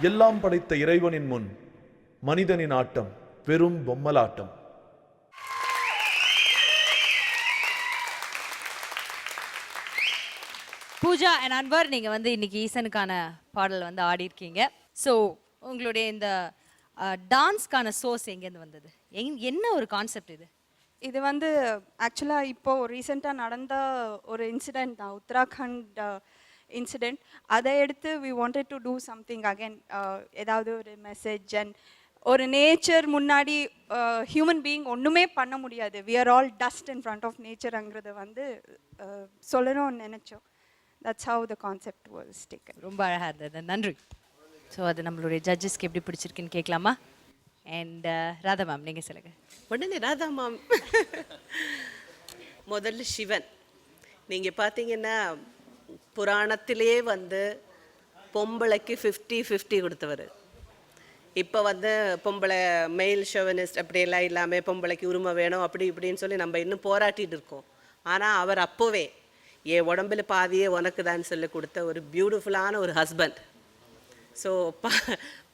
எல்லாம் படைத்த இறைவனின் முன் மனிதனின் ஆட்டம் வெறும் பொம்மலாட்டம். பூஜா அண்ட் அன்வர், நீங்க வந்து இன்னைக்கு ஈசனுக்கான பாடல் வந்து ஆடி இருக்கீங்க. ஸோ உங்களுடைய இந்த டான்ஸ்க்கான சோர்ஸ் எங்கேருந்து வந்தது? என்ன ஒரு கான்செப்ட் இது? இது வந்து ஆக்சுவலாக இப்போ ரீசெண்டாக நடந்த ஒரு இன்சிடெண்ட் தான், உத்தராகண்ட் இன்சிடெண்ட். அதை எடுத்து we wanted to do something again, ஏதாவது ஒரு மெசேஜ். அண்ட் ஒரு நேச்சர் முன்னாடி ஹியூமன் பீயிங் ஒன்றுமே பண்ண முடியாது, we are all dust in front of நேச்சருங்கிறத வந்து சொல்லணும்னு நினச்சோம். That's how the concept was taken. ரொம்ப அழகாக இருந்தது, நன்றி. ஸோ அது நம்மளுடைய ஜட்ஜஸ்க்கு எப்படி பிடிச்சிருக்குன்னு கேட்கலாமா? அண்ட் ராதா மேம், நீங்கள் சொல்லுங்கள். உடனே ராதா மேம். முதல்ல சிவன். நீங்கள் பார்த்தீங்கன்னா புராணத்திலே வந்து பொம்பளைக்கு 50-50 கொடுத்தவர். இப்போ வந்து பொம்பளை மெயில் ஷோவனிஸ்ட் அப்படியெல்லாம் இல்லாமல் பொம்பளைக்கு உரிமை வேணும் அப்படி இப்படின்னு சொல்லி நம்ம இன்னும் போராட்டிகிட்டு இருக்கோம். ஆனால் அவர் அப்போவே என் உடம்புல பாதியே உனக்கு தான் சொல்லி கொடுத்த ஒரு பியூட்டிஃபுல்லான ஒரு ஹஸ்பண்ட். ஸோ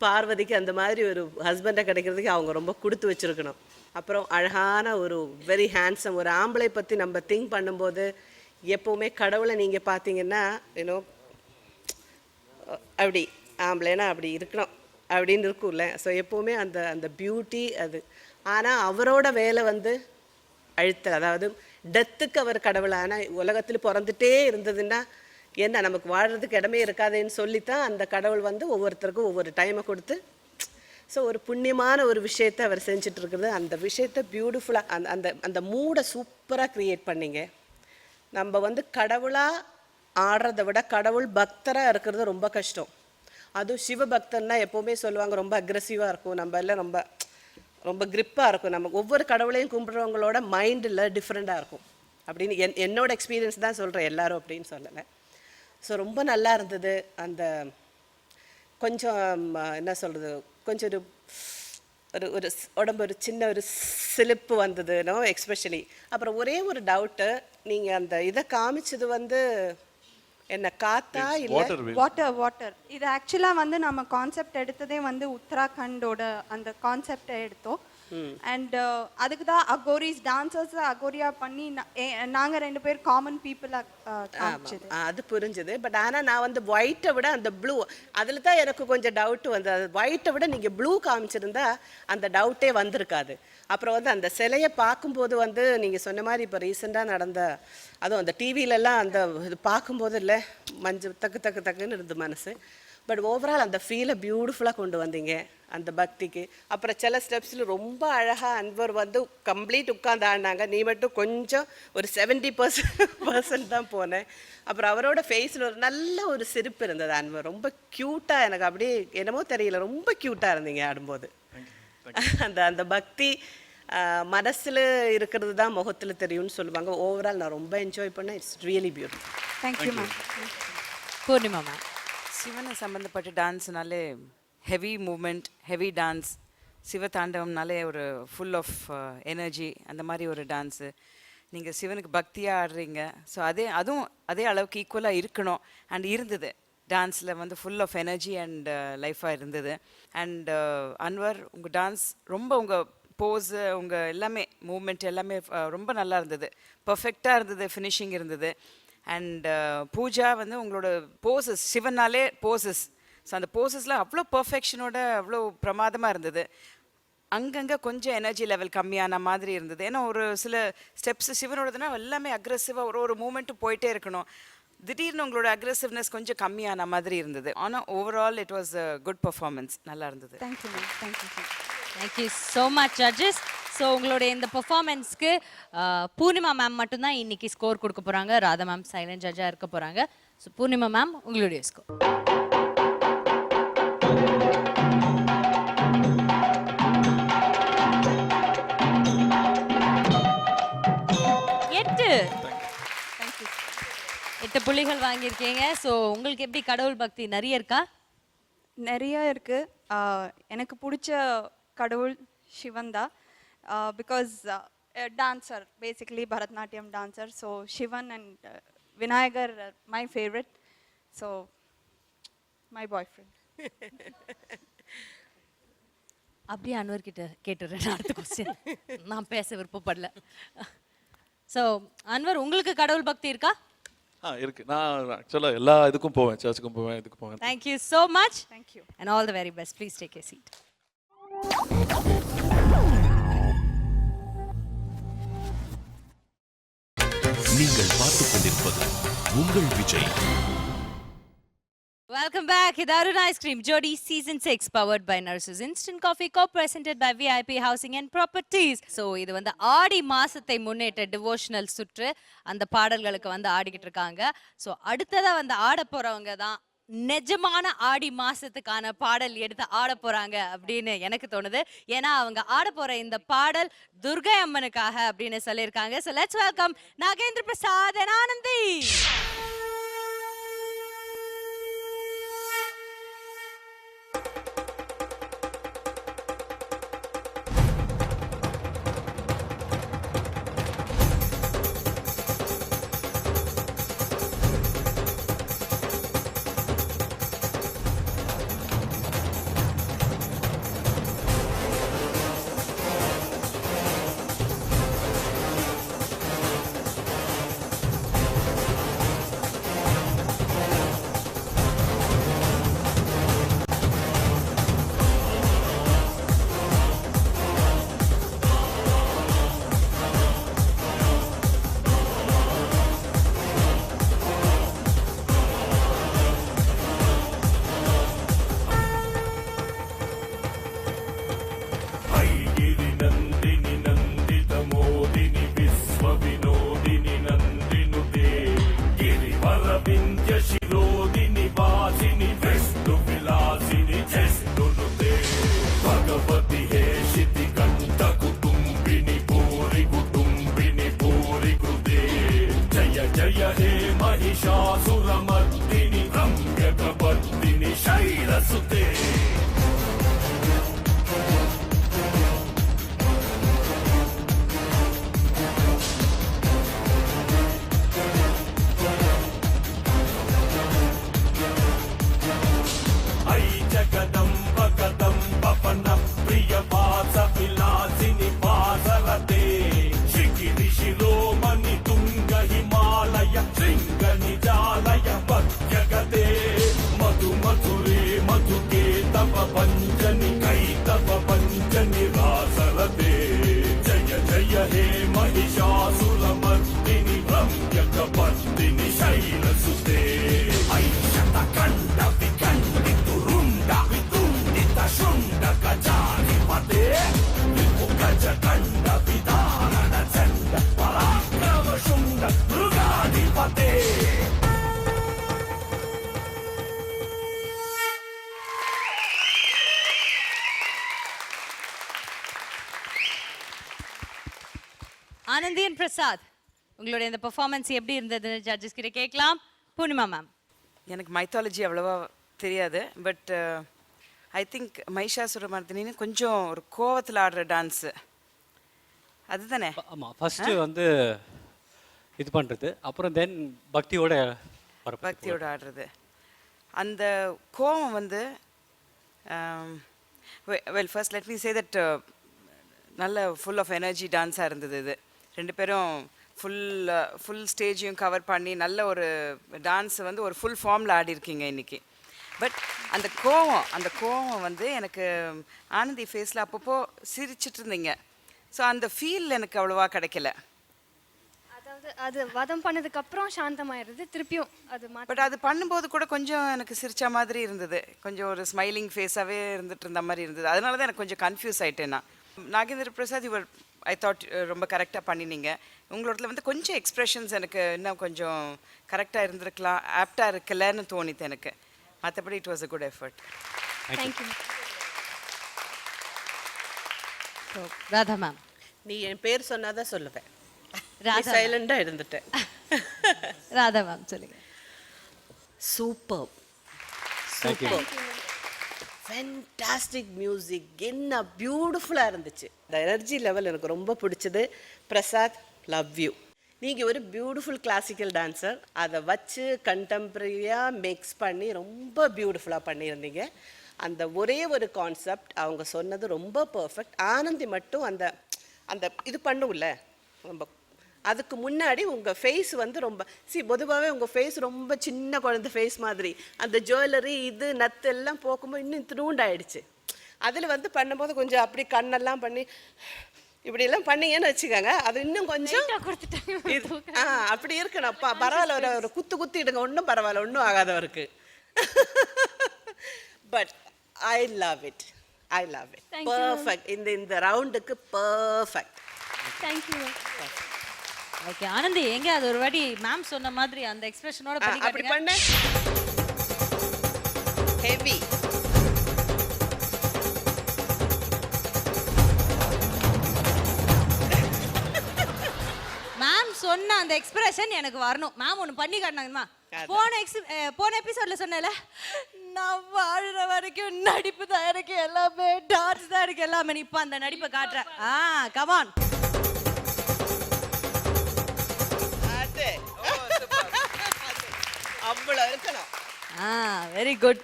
பார்வதிக்கு அந்த மாதிரி ஒரு ஹஸ்பண்டை கிடைக்கிறதுக்கு அவங்க ரொம்ப கொடுத்து வச்சுருக்கணும். அப்புறம் அழகான ஒரு வெரி ஹேண்ட்ஸம் ஒரு ஆம்பளை பற்றி நம்ம திங்க் பண்ணும்போது எப்போவுமே கடவுளை நீங்கள் பார்த்தீங்கன்னா ஏன்னோ அப்படி ஆம்பளைனா அப்படி இருக்கணும் அப்படின்னு இருக்கும்ல. ஸோ எப்போவுமே அந்த அந்த பியூட்டி அது. ஆனால் அவரோட வேலை வந்து அழுத்தல், அதாவது டெத்துக்கு அவர் கடவுளான உலகத்தில் பிறந்துட்டே இருந்ததுன்னா என்ன நமக்கு வாழ்கிறதுக்கு இடமே இருக்காதுன்னு சொல்லித்தான் அந்த கடவுள் வந்து ஒவ்வொருத்தருக்கும் ஒவ்வொரு டைமை கொடுத்து ஸோ ஒரு புண்ணியமான ஒரு விஷயத்தை அவர் செஞ்சிட்ருக்குறது. அந்த விஷயத்தை பியூட்டிஃபுல்லாக அந்த அந்த அந்த மூடை சூப்பராக க்ரியேட் பண்ணிங்க. நம்ம வந்து கடவுளாக ஆடுறத விட கடவுள் பக்தராக இருக்கிறது ரொம்ப கஷ்டம். அதுவும் சிவபக்தன்னா எப்போவுமே சொல்லுவாங்க ரொம்ப அக்ரெசிவாக இருக்கும், நம்ம எல்லாம் ரொம்ப ரொம்ப கிரிப்பாக இருக்கும். நம்ம ஒவ்வொரு கடவுளையும் கும்பிட்றவங்களோட மைண்டில் டிஃப்ரெண்ட்டாக இருக்கும் அப்படின்னு என்னோட எக்ஸ்பீரியன்ஸ் தான் சொல்கிறேன், எல்லாரும் அப்படின்னு சொல்லலை. ஸோ ரொம்ப நல்லா இருந்தது. அந்த கொஞ்சம் என்ன சொல்கிறது, கொஞ்சம் ஒரு ஒரு ஒரு உடம்பு ஒரு சின்ன ஒரு சிலிப்பு வந்ததுனோ எக்ஸ்பெஷலி. அப்புறம் ஒரே ஒரு டவுட்டு, நீங்கள் அந்த இதை காமிச்சது வந்து என்ன காத்தா இல்லை வாட்டர்? இது ஆக்சுவலாக வந்து நம்ம கான்செப்ட் எடுத்ததே வந்து உத்தராகண்டோட அந்த கான்செப்டை எடுத்தோம். அண்ட் அதுக்கு தான் அகோரிஸ் டான்சர்ஸ் அகோரியா பண்ணி நாங்கள் 2 பேர் காமன் பீப்புளாக காமிச்சது. அது புரிஞ்சுது. பட் ஆனால் நான் வந்து ஒயிட்டை விட அந்த ப்ளூ அதில் தான் எனக்கு கொஞ்சம் டவுட்டு வந்தது. ஒயிட்டை விட நீங்கள் ப்ளூ காமிச்சிருந்தா அந்த டவுட்டே வந்திருக்காது. அப்புறம் வந்து அந்த சிலையை பார்க்கும்போது வந்து நீங்கள் சொன்ன மாதிரி இப்போ ரீசெண்டாக நடந்த அதுவும் அந்த டிவிலெல்லாம் அந்த இது பார்க்கும்போது இல்லை மஞ்சள் தக்குன்னு இருந்தது மனசு. பட் ஓவரால் அந்த ஃபீலை பியூட்டிஃபுல்லாக கொண்டு வந்தீங்க அந்த பக்திக்கு. அப்புறம் சில ஸ்டெப்ஸில் ரொம்ப அழகாக அன்வர் வந்து கம்ப்ளீட் உட்காந்து ஆடினாங்க, நீ மட்டும் கொஞ்சம் ஒரு 70% தான் போனேன். அப்புறம் அவரோட ஃபேஸில் ஒரு நல்ல ஒரு சிரிப்பு இருந்தது. அன்வர் ரொம்ப க்யூட்டாக, எனக்கு அப்படியே என்னமோ தெரியல, ரொம்ப க்யூட்டாக இருந்தீங்க ஆடும்போது. அந்த அந்த பக்தி மனசில் இருக்கிறது தான் முகத்தில் தெரியும்னு சொல்லுவாங்க. ஓவரால் நான் ரொம்ப என்ஜாய் பண்ணேன். It's really beautiful. Thank you ma'am. Poornima ma'am, சிவனை சம்மந்தப்பட்ட டான்ஸ்னாலே ஹெவி மூமெண்ட், ஹெவி டான்ஸ். சிவதாண்டவம்னாலே ஒரு ஃபுல் ஆஃப் எனர்ஜி, அந்த மாதிரி ஒரு டான்ஸு. நீங்கள் சிவனுக்கு பக்தியாக ஆடுறீங்க. ஸோ அதுவும் அதே அளவுக்கு ஈக்குவலாக இருக்கணும். அண்ட் இருந்தது டான்ஸில் வந்து ஃபுல் ஆஃப் எனர்ஜி அண்ட் லைஃபாக இருந்தது. அண்ட் அன்வர், உங்கள் டான்ஸ் ரொம்ப உங்கள் போஸு உங்கள் எல்லாமே மூமெண்ட் எல்லாமே ரொம்ப நல்லா இருந்தது, பர்ஃபெக்டாக இருந்தது, ஃபினிஷிங் இருந்தது. அண்ட் பூஜா வந்து உங்களோட போசஸ், சிவனாலே போசஸ், ஸோ அந்த போசஸில் அவ்வளோ பர்ஃபெக்ஷனோட அவ்வளோ பிரமாதமாக இருந்தது. அங்கங்கே கொஞ்சம் எனர்ஜி லெவல் கம்மியான மாதிரி இருந்தது. ஏன்னா ஒரு சில ஸ்டெப்ஸ் சிவனோடதுன்னா எல்லாமே அக்ரெசிவாக ஒரு மூமெண்ட்டும் போயிட்டே இருக்கணும். திடீர்னு உங்களோட அக்ரெசிவ்னஸ் கொஞ்சம் கம்மியான மாதிரி இருந்தது. ஆனால் overall it was a good performance, நல்லா இருந்தது. Thank you ma'am. Thank you sir. Thank you so much judges. So உங்களுடைய இந்த பெர்ஃபார்மன்ஸ்க்கு பூர்ணிமா மேம் மட்டும்தான் இன்னைக்கு ஸ்கோர் கொடுக்க போகிறாங்க. ராதா மேம் சைலண்ட் ஜட்ஜாக இருக்க போகிறாங்க. ஸோ பூர்ணிமா மேம், உங்களுடைய ஸ்கோர். 8 புள்ளிகள் வாங்கியிருக்கீங்க. ஸோ உங்களுக்கு எப்படி கடவுள் பக்தி நிறைய இருக்கா? நிறைய இருக்கு. எனக்கு பிடிச்ச கடவுள் சிவன் தான். Because dancer, basically Bharatanatyam dancer. So Sivan and Vinayagar my favourite. So my boy friend. அப்படியே அன்வர் கிட்ட கேட்டுறேன் அடுத்த கொஸ்டின். நான் பேச விருப்பப்படல. ஸோ அன்வர், உங்களுக்கு கடவுள் பக்தி இருக்கா? இருக்கு. நான் ஆக்சுவலாக எல்லா இதுக்கும் போவேன், சர்ச்சுக்கும் போவேன், இதுக்கு போவேன். Thank you so much. Thank you. And all the very best. Please take a seat. நீங்கள் பார்த்துக் கொண்டிருப்பது உங்கள் விஜய். Welcome back. இது Arun ice cream Jodi season 6 powered by Narasus instant coffee co-presented by VIP Housing and Properties. So இது வந்து ஆடி மாசத்தை முன்னேற்ற டிவோஷனல் சுற்று. அந்த பாடல்களுக்கு வந்து ஆடிக்கிட்டு இருக்காங்க. ஸோ அடுத்ததா வந்து ஆட போறவங்க தான் நிஜமான ஆடி மாசத்துக்கான பாடல் எடுத்து ஆட போறாங்க அப்படின்னு எனக்கு தோணுது. ஏன்னா அவங்க ஆட போற இந்த பாடல் துர்கை அம்மனுக்காக அப்படின்னு சொல்லியிருக்காங்க. So let's welcome Nagendra Prasad and Anandhi. Anandhi and Prasad, உங்களுடைய இந்த பெர்ஃபார்மன்ஸ் எப்படி இருந்ததுன்னு ஜட்ஜஸ் கிட்ட கேட்கலாம். பூர்ணிமா மேம். எனக்கு மைத்தாலஜி அவ்வளோவா தெரியாது. பட் ஐ திங்க் மைஷாசுரமர்தினின்னு கொஞ்சம் ஒரு கோவத்தில் ஆடுற டான்ஸு அதுதானே? ஆமாம், ஃபஸ்ட்டு வந்து இது பண்ணுறது, அப்புறம் தென் பக்தியோட ஆடுறது. அந்த கோவம் வந்து well first let me say that நல்ல ஃபுல் ஆஃப் எனர்ஜி டான்ஸாக இருந்தது இது. ரெண்டு பேரும் ஃபுல் ஸ்டேஜையும் கவர் பண்ணி நல்ல ஒரு டான்ஸ் வந்து ஒரு ஃபுல் ஃபார்மில் ஆடிருக்கீங்க இன்றைக்கி. பட் அந்த கோவம் வந்து எனக்கு ஆனந்தி ஃபேஸில் அப்பப்போ சிரிச்சிட்டு இருந்தீங்க. ஸோ அந்த ஃபீல் எனக்கு அவ்வளோவா கிடைக்கல. அதாவது அது வதம் பண்ணதுக்கப்புறம் சாந்தமாயிருது, திருப்பியும் அது பட் அது பண்ணும்போது கூட கொஞ்சம் எனக்கு சிரிச்ச மாதிரி இருந்தது. கொஞ்சம் ஒரு ஸ்மைலிங் ஃபேஸாகவே இருந்துட்டு இருந்த மாதிரி இருந்தது. அதனால தான் எனக்கு கொஞ்சம் கன்ஃபியூஸ் ஆகிட்டேன் நான். Nagendra Prasad your I thought ரொம்ப கரெக்டாக பண்ணினீங்க. உங்களோடத்துல வந்து கொஞ்சம் எக்ஸ்ப்ரெஷன்ஸ் எனக்கு இன்னும் கொஞ்சம் கரெக்டாக இருந்திருக்கலாம், ஆப்டாக இருக்கலன்னு தோணித்து எனக்கு. மற்றபடி it was a good effort. Thank you. Radha ma'am. நீ என் பேர் சொன்னாதான் சொல்லுவேன். ராதா சைலண்டாக இருந்துட்டேன். ராதா மேம் சொல்லுங்க. சூப்பர் சூப்பர் ஃபேண்டாஸ்டிக் மியூசிக், என்ன பியூட்டிஃபுல்லாக இருந்துச்சு. இந்த எனர்ஜி லெவல் எனக்கு ரொம்ப பிடிச்சது. Prasad, love you. நீங்கள் ஒரு பியூட்டிஃபுல் கிளாசிக்கல் டான்ஸர், அதை வச்சு கண்டெம்பரரியாக மிக்ஸ் பண்ணி ரொம்ப பியூட்டிஃபுல்லாக பண்ணியிருந்தீங்க. அந்த ஒரே ஒரு கான்செப்ட் அவங்க சொன்னது ரொம்ப பர்ஃபெக்ட். ஆனந்தி மட்டும் அந்த அந்த இது பண்ணும்ல ரொம்ப, அதுக்கு முன்னாடி உங்கள் ஃபேஸ் வந்து ரொம்ப பொதுவாகவே உங்கள் ஃபேஸ் ரொம்ப சின்ன குழந்தை ஃபேஸ் மாதிரி, அந்த ஜுவல்லரி இது நத்து எல்லாம் போக்கும்போது இன்னும் திருண்டாயிடுச்சு. அதில் வந்து பண்ணும்போது கொஞ்சம் அப்படி கண்ணெல்லாம் பண்ணி இப்படியெல்லாம் பண்ணீங்கன்னு வச்சுக்கோங்க, அது இன்னும் கொஞ்சம் அப்படி இருக்கணும். பரவாயில்ல, ஒரு குத்து குத்திடுங்க, ஒன்றும் பரவாயில்ல, ஒன்றும் ஆகாதவருக்கு. But I love it, I love it. Perfect. இந்த ரவுண்டுக்கு பர்ஃபெக்ட். தேங்க்யூ. ஓகே ஆனந்தி, எங்க அது ஒரு வாட்டி மேம் சொன்ன மாதிரி அந்த எக்ஸ்பிரஷனோட பண்ணி அப்படி பண்ண ஹெவி. மேம் சொன்ன அந்த எக்ஸ்பிரஷன் எனக்கு வரணும். மேம் ஒன்று பண்ணி காட்டினாங்கம்மா. போன எபிசோட்ல சொன்னேன்ல, நான் வாழுற வரைக்கும் நடிப்பு தான் இருக்கு எல்லாமே, டான்ஸ் தான் இருக்கு எல்லாமே. இப்போ அந்த நடிப்பை காட்டுறேன். கமான். அவ்வளோ இருக்கணும். Very good.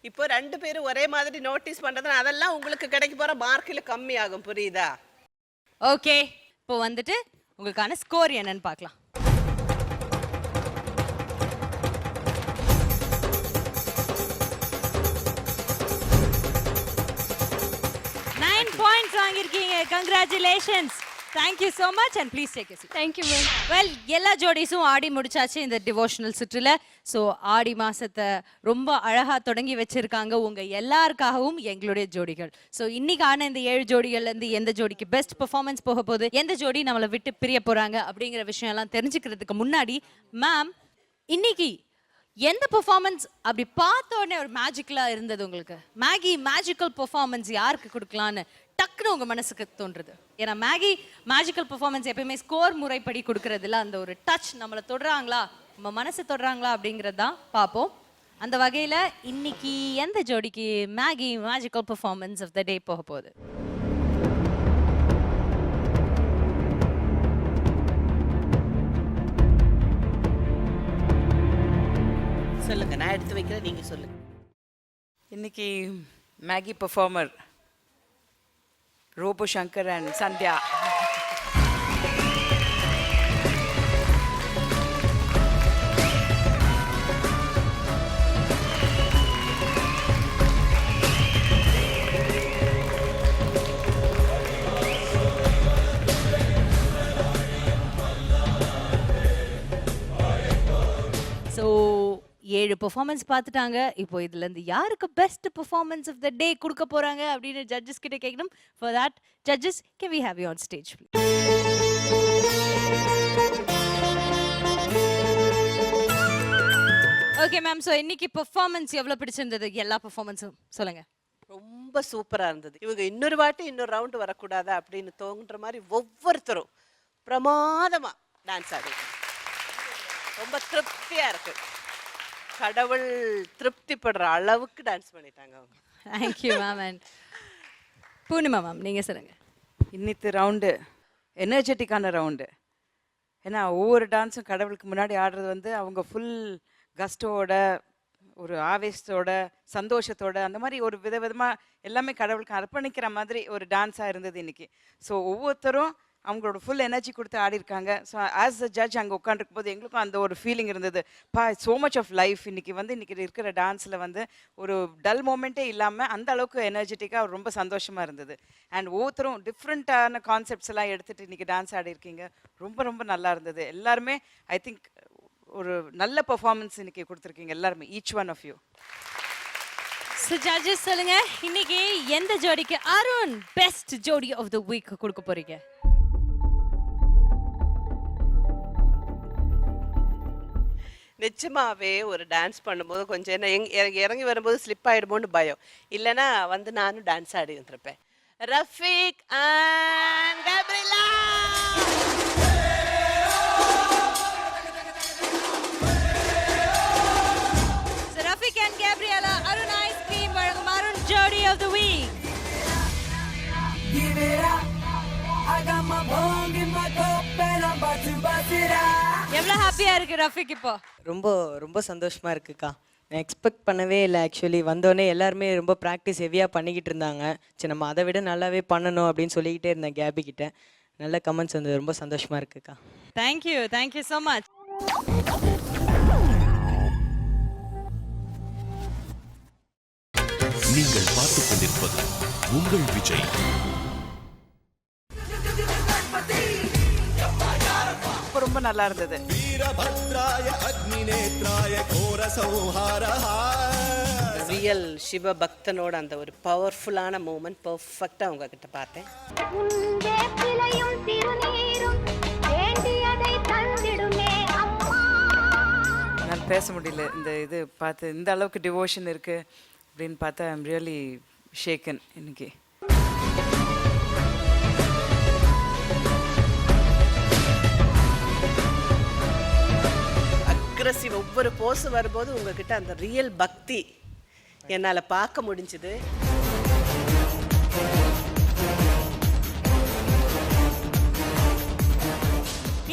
இப்போ 2 பேரும் ஒரே மாதிரி நோட்டீஸ் பண்றதுனா அதெல்லாம் உங்களுக்கு கிடைக்க போற மார்க்கில் கம்மி ஆகும், புரியுதா? ஓகே, இப்போ வந்துட்டு உங்களுக்கான ஸ்கோர் என்னன்னு பார்க்கலாம். 9 points வாங்கியிருக்கீங்க. Congratulations. Thank you so much and please take a seat. Thank you ma'am. Well, எல்லா ஜோடிஸும் ஆடி முடிச்சாச்சு இந்த டிவோஷனல் சுற்றுல. ஸோ ஆடி மாசத்தை ரொம்ப அழகா தொடங்கி வச்சிருக்காங்க உங்க எல்லாருக்காகவும் எங்களுடைய ஜோடிகள். ஸோ இன்னைக்கான இந்த 7 ஜோடிகள்லேருந்து எந்த ஜோடிக்கு பெஸ்ட் பெர்ஃபார்மன்ஸ் போக போகுது, எந்த ஜோடி நம்மளை விட்டு பிரிய போறாங்க அப்படிங்கிற விஷயம் எல்லாம் தெரிஞ்சுக்கிறதுக்கு முன்னாடி, மேம் இன்னைக்கு எந்த பெர்ஃபார்மன்ஸ் அப்படி பார்த்த உடனே ஒரு மேஜிக்கலா இருந்தது உங்களுக்கு? மேகி மேஜிக்கல் பெர்ஃபார்மன்ஸ் யாருக்கு கொடுக்கலான்னு டக்குன்னு உங்க மனசுக்கு தோன்றுது? ஏன்னா மேஜிக்கல் பெர்ஃபார்மன்ஸ் எப்பயுமே ஸ்கோர் முறைப்படி கொடுக்கறதுல அந்த ஒரு டச் நம்மளை தொடுறாங்களா, நம்ம மனசு தொடுறாங்களா அப்படிங்கிறது தான் பார்ப்போம். அந்த வகையில் இன்னைக்கு எந்த ஜோடிக்கு magical performance of the day போக போகுது? சொல்லுங்க, நான் எடுத்து வைக்கிறேன், நீங்க சொல்லுங்க. இன்னைக்கு magic performer Robo Shankar and Sandhya. So 7 performance பார்த்துட்டாங்க. இப்போ இதுலேருந்து யாருக்கு best performance of the day கொடுக்க போறாங்க அப்படின்னு ஜட்ஜஸ் கிட்ட கேட்கணும். For that judges, can we have you on stage please? Okay ma'am, so இன்னைக்கு பெர்ஃபார்மன்ஸ் எவ்வளோ பிடிச்சிருந்தது? எல்லா பெர்ஃபார்மன்ஸும் சொல்லுங்க. ரொம்ப சூப்பரா இருந்தது. இவங்க இன்னொரு வாட்டி இன்னொரு ரவுண்டு வரக்கூடாதா அப்படின்னு தோன்ற மாதிரி ஒவ்வொருத்தரும் பிரமாதமா டான்ஸ் ஆடி ரொம்ப திருப்தியா இருக்கு. கடவுள் திருப்திப்படுற அளவுக்கு டான்ஸ் பண்ணிட்டாங்க அவங்க. Thank you ma'am. And Poornima ma'am, நீங்கள் சொல்லுங்கள். இன்னித்து ரவுண்டு எனர்ஜெட்டிக்கான ரவுண்டு. ஏன்னா ஒவ்வொரு டான்ஸும் கடவுளுக்கு முன்னாடி ஆடுறது வந்து அவங்க ஃபுல் கஸ்டோட, ஒரு ஆவேசத்தோட, சந்தோஷத்தோட, அந்த மாதிரி ஒரு விதவிதமாக எல்லாமே கடவுளுக்கு அர்ப்பணிக்கிற மாதிரி ஒரு டான்ஸாக இருந்தது இன்னைக்கு. ஸோ ஒவ்வொருத்தரும் அவங்களோட ஃபுல் எனர்ஜி கொடுத்து ஆடிருக்காங்க. ஸோ ஆஸ் அ ஜட்ஜ் அங்கே உட்காந்துருக்கும் போது எங்களுக்கும் அந்த ஒரு ஃபீலிங் இருந்தது. ஸோ மச் ஆஃப் லைஃப் இன்னைக்கு இருக்கிற டான்ஸில் வந்து ஒரு டல் மூமெண்ட்டே இல்லாமல் அந்த அளவுக்கு எனர்ஜெட்டிக்காக ரொம்ப சந்தோஷமாக இருந்தது. அண்ட் ஒவ்வொருத்தரும் டிஃப்ரெண்ட்டான கான்செப்ட்ஸ் எல்லாம் எடுத்துகிட்டு இன்றைக்கி டான்ஸ் ஆடிருக்கீங்க. ரொம்ப ரொம்ப நல்லா இருந்தது. எல்லாருமே ஐ திங்க் ஒரு நல்ல பெர்ஃபார்மன்ஸ் இன்னைக்கு கொடுத்துருக்கீங்க எல்லாருமே, each one of you. So judges சொல்லுங்க, இன்னைக்கு எந்த ஜோடிக்கு Arun best Jodi of the week கொடுக்க போறீங்க? நிச்சயமாவே ஒரு டான்ஸ் பண்ணும்போது கொஞ்சம் என்ன இறங்கி வரும்போது ஸ்லிப் ஆயிடுமோன்னு பயம். இல்லைன்னா வந்து நானும் டான்ஸ் ஆடி இருந்திருப்பேன். Rafiq and Gabriela. So Rafiq and Gabriella, Arun Ice Cream வழங்கும் Arun Jodi of the Week. Give it up. I got my bong in my cup and I'm about to bust it எவ்வளவு ஹாப்பியா இருக்கு ரஃபிக் இப்போ? ரொம்ப ரொம்ப சந்தோஷமா இருக்குக்கா. நான் எக்ஸ்பெக்ட் பண்ணவே இல்லை ஆக்சுவலி. வந்தோடனே எல்லாருமே ரொம்ப ப்ராக்டிஸ் ஹெவியாக பண்ணிக்கிட்டு இருந்தாங்க. சரி நம்ம அதை விட நல்லாவே பண்ணணும் அப்படின்னு சொல்லிக்கிட்டே இருந்தேன் கேபி கிட்ட. நல்ல கமெண்ட்ஸ் வந்து ரொம்ப சந்தோஷமா இருக்குக்கா. Thank you so much. நீங்கள் பார்த்துக் கொண்டிருப்பது உங்கள் விஜய். ரொம்ப நல்லா இருந்தது. ரியல் சிவ பக்தனோட அந்த ஒரு பவர்ஃபுல்லான மூமெண்ட் பர்ஃபெக்டாக உங்ககிட்ட பார்த்தேன். நான் பேச முடியல. இந்த இது பார்த்து இந்த அளவுக்கு டிவோஷன் இருக்கு அப்படின்னு பார்த்தா ஐம் ரியலி ஷேக்கன் இன்னைக்கு. அக்ரஸிவ் ஒவ்வொரு போஸ் வரும்போது உங்ககிட்ட அந்த ரியல் பக்தி என்னால் பார்க்க முடிஞ்சுது.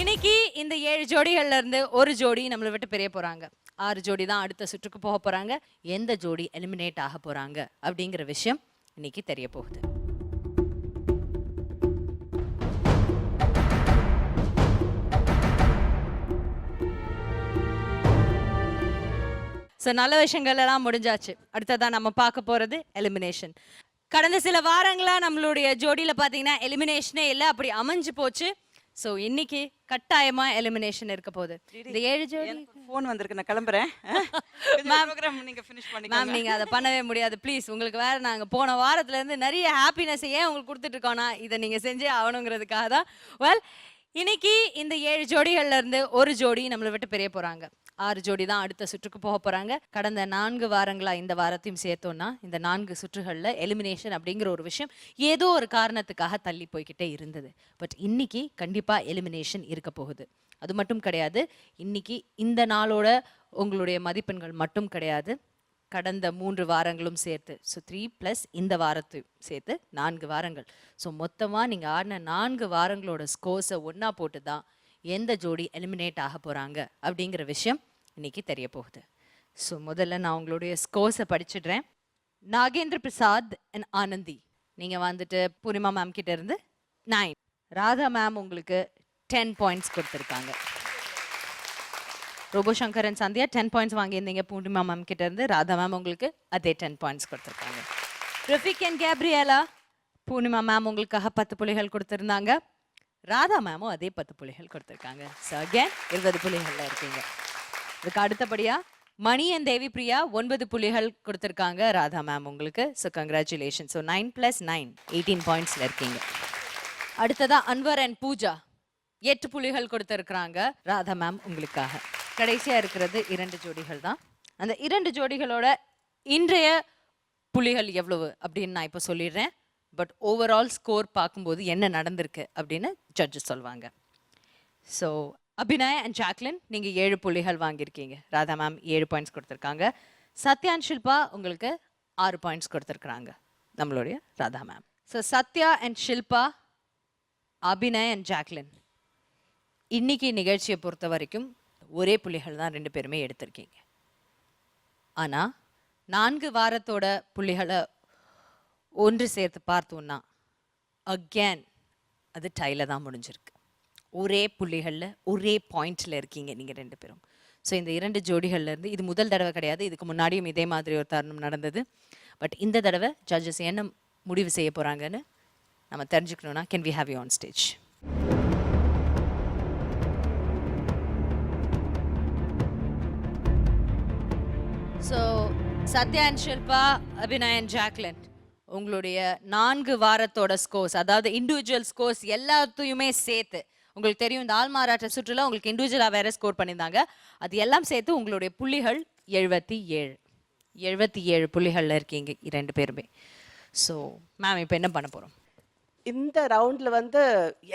இன்னைக்கு இந்த 7 ஜோடிகள்ல இருந்து ஒரு ஜோடி நம்மளை விட்டு பிரிய போறாங்க. 6 ஜோடி தான் அடுத்த சுற்றுக்கு போக போறாங்க. எந்த ஜோடி எலிமினேட் ஆக போறாங்க அப்படிங்கிற விஷயம் இன்னைக்கு தெரிய போகுது. ஸோ நல்ல விஷயங்கள் எல்லாம் முடிஞ்சாச்சு. அடுத்ததான் நம்ம பார்க்க போறது எலிமினேஷன். கடந்த சில வாரங்களா நம்மளுடைய ஜோடியில பார்த்தீங்கன்னா எலிமினேஷனே இல்லை, அப்படி அமைஞ்சு போச்சு. ஸோ இன்னைக்கு கட்டாயமா எலிமினேஷன் இருக்க போகுது. இந்த 7 ஜோடி ஃபோன் வந்திருக்கு, நான் கிளம்புறேன். நீங்க ஃபினிஷ் பண்ணிக்கோங்க மேம். நீங்க அதை பண்ணவே முடியாது ப்ளீஸ். உங்களுக்கு வேற நாங்க போன வாரத்துல இருந்து நிறைய ஹாப்பினஸ் ஏன் உங்களுக்கு கொடுத்துட்டு இருக்கோம்னா இதை நீங்க செஞ்சே ஆகணுங்கிறதுக்காக தான். வெல், இன்னைக்கு இந்த 7 ஜோடிகள்ல இருந்து ஒரு ஜோடி நம்மளை விட்டு பிரிய போறாங்க. 6 ஜோடி தான் அடுத்த சுற்றுக்கு போக போறாங்க. கடந்த 4 வாரங்களா இந்த வாரத்தையும் சேர்த்தோம்னா இந்த 4 சுற்றுகளில் எலிமினேஷன் அப்படிங்கிற ஒரு விஷயம் ஏதோ ஒரு காரணத்துக்காக தள்ளி போய்கிட்டே இருந்தது. பட் இன்னைக்கு கண்டிப்பா எலிமினேஷன் இருக்க போகுது. அது மட்டும் கிடையாது, இன்னைக்கு இந்த நாளோட உங்களுடைய மதிப்பெண்கள் மட்டும் கிடையாது, கடந்த 3 வாரங்களும் சேர்த்து. ஸோ 3+ இந்த வாரத்தையும் சேர்த்து 4 வாரங்கள். ஸோ மொத்தமாக நீங்கள் ஆடின 4 வாரங்களோட ஸ்கோர்ஸை ஒன்றா போட்டு தான் எந்த ஜோடி எலிமினேட் ஆக போகிறாங்க அப்படிங்கிற விஷயம் இன்னைக்கு தெரிய போகுது. ஸோ முதல்ல நான் உங்களுடைய ஸ்கோர்ஸை படிச்சிடுறேன். நாகேந்திர பிரசாத் அண்ட் ஆனந்தி, நீங்கள் வந்துட்டு பூர்ணிமா மேம் கிட்ட இருந்து 9. ராதா மேம் உங்களுக்கு 10 பாயிண்ட்ஸ் கொடுத்துருக்காங்க. Robo Shankar and Sandhya 10 points வாங்கியிருந்தீங்க பூர்ணிமா மேம் கிட்ட இருந்து. ராதா மேம் உங்களுக்கு அதே 10 பாயிண்ட்ஸ் கொடுத்துருக்காங்க. Rafiq and Gabriela, Poornima ma'am உங்களுக்காக 10 புள்ளிகள் கொடுத்துருந்தாங்க. ராதா மேமும் அதே 10 புள்ளிகள் கொடுத்துருக்காங்க. ஸோ அகேன் 20 புள்ளிகளில் இருக்கீங்க. இதுக்கு அடுத்தபடியாக மணி அண்ட் தேவி பிரியா 9 புள்ளிகள் கொடுத்துருக்காங்க ராதா மேம் உங்களுக்கு. So congratulation. ஸோ 9 + 9 18 பாயிண்ட்ஸில் இருக்கீங்க. அடுத்ததாக அன்வர் அண்ட் பூஜா 8 புள்ளிகள் கொடுத்துருக்குறாங்க ராதா மேம் உங்களுக்காக. கடைசியாக இருக்கிறது 2 ஜோடிகள் தான். அந்த 2 ஜோடிகளோட இன்றைய புள்ளிகள் எவ்வளவு அப்படின்னு நான் இப்போ சொல்லிடுறேன். பட் ஓவரால் ஸ்கோர் பார்க்கும்போது என்ன நடந்திருக்கு அப்படின்னு ஜட்ஜஸ் சொல்லுவாங்க. ஸோ அபிநய் அண்ட் ஜாக்லின் நீங்கள் 7 புள்ளிகள் வாங்கியிருக்கீங்க. ராதா மேம் 7 பாயிண்ட்ஸ் கொடுத்துருக்காங்க. சத்யா அண்ட் ஷில்பா உங்களுக்கு 6 பாயிண்ட்ஸ் கொடுத்துருக்குறாங்க நம்மளுடைய Radha ma'am. So Sathya and Shilpa, Abhinay and Jacqueline இன்னைக்கு நிகழ்ச்சியை பொறுத்த வரைக்கும் ஒரே புள்ளிகள் தான் 2 பேருமே எடுத்திருக்கீங்க. ஆனால் 4 வாரத்தோட புள்ளிகளை ஒன்று சேர்த்து பார்த்தோன்னா அகேன் அது டைல தான் முடிஞ்சிருக்கு. ஒரே புள்ளிகளில் ஒரே பாயிண்டில் இருக்கீங்க நீங்கள் 2 பேரும். ஸோ இந்த 2 ஜோடிகள்லேருந்து இது முதல் தடவை கிடையாது, இதுக்கு முன்னாடியும் இதே மாதிரி ஒரு தருணம் நடந்தது. பட் இந்த தடவை ஜட்ஜஸ் என்ன முடிவு செய்ய போகிறாங்கன்னு நம்ம தெரிஞ்சுக்கணுன்னா can we have you on stage. So Sathya and Shilpa, Abhinay and Jacqueline உங்களுடைய 4 வாரத்தோட ஸ்கோர்ஸ், அதாவது இண்டிவிஜுவல் ஸ்கோர்ஸ் எல்லாத்தையுமே சேர்த்து, உங்களுக்கு தெரியும் இந்த ஆள்மாறாட்ட சுற்றுலா உங்களுக்கு இண்டிவிஜுவலாக வேற ஸ்கோர் பண்ணியிருந்தாங்க, அது எல்லாம் சேர்த்து உங்களுடைய புள்ளிகள் 77 புள்ளிகளில் இருக்கீங்க 2 பேருமே. ஸோ மேம் இப்போ என்ன பண்ண போகிறோம்? இந்த ரவுண்டில் வந்து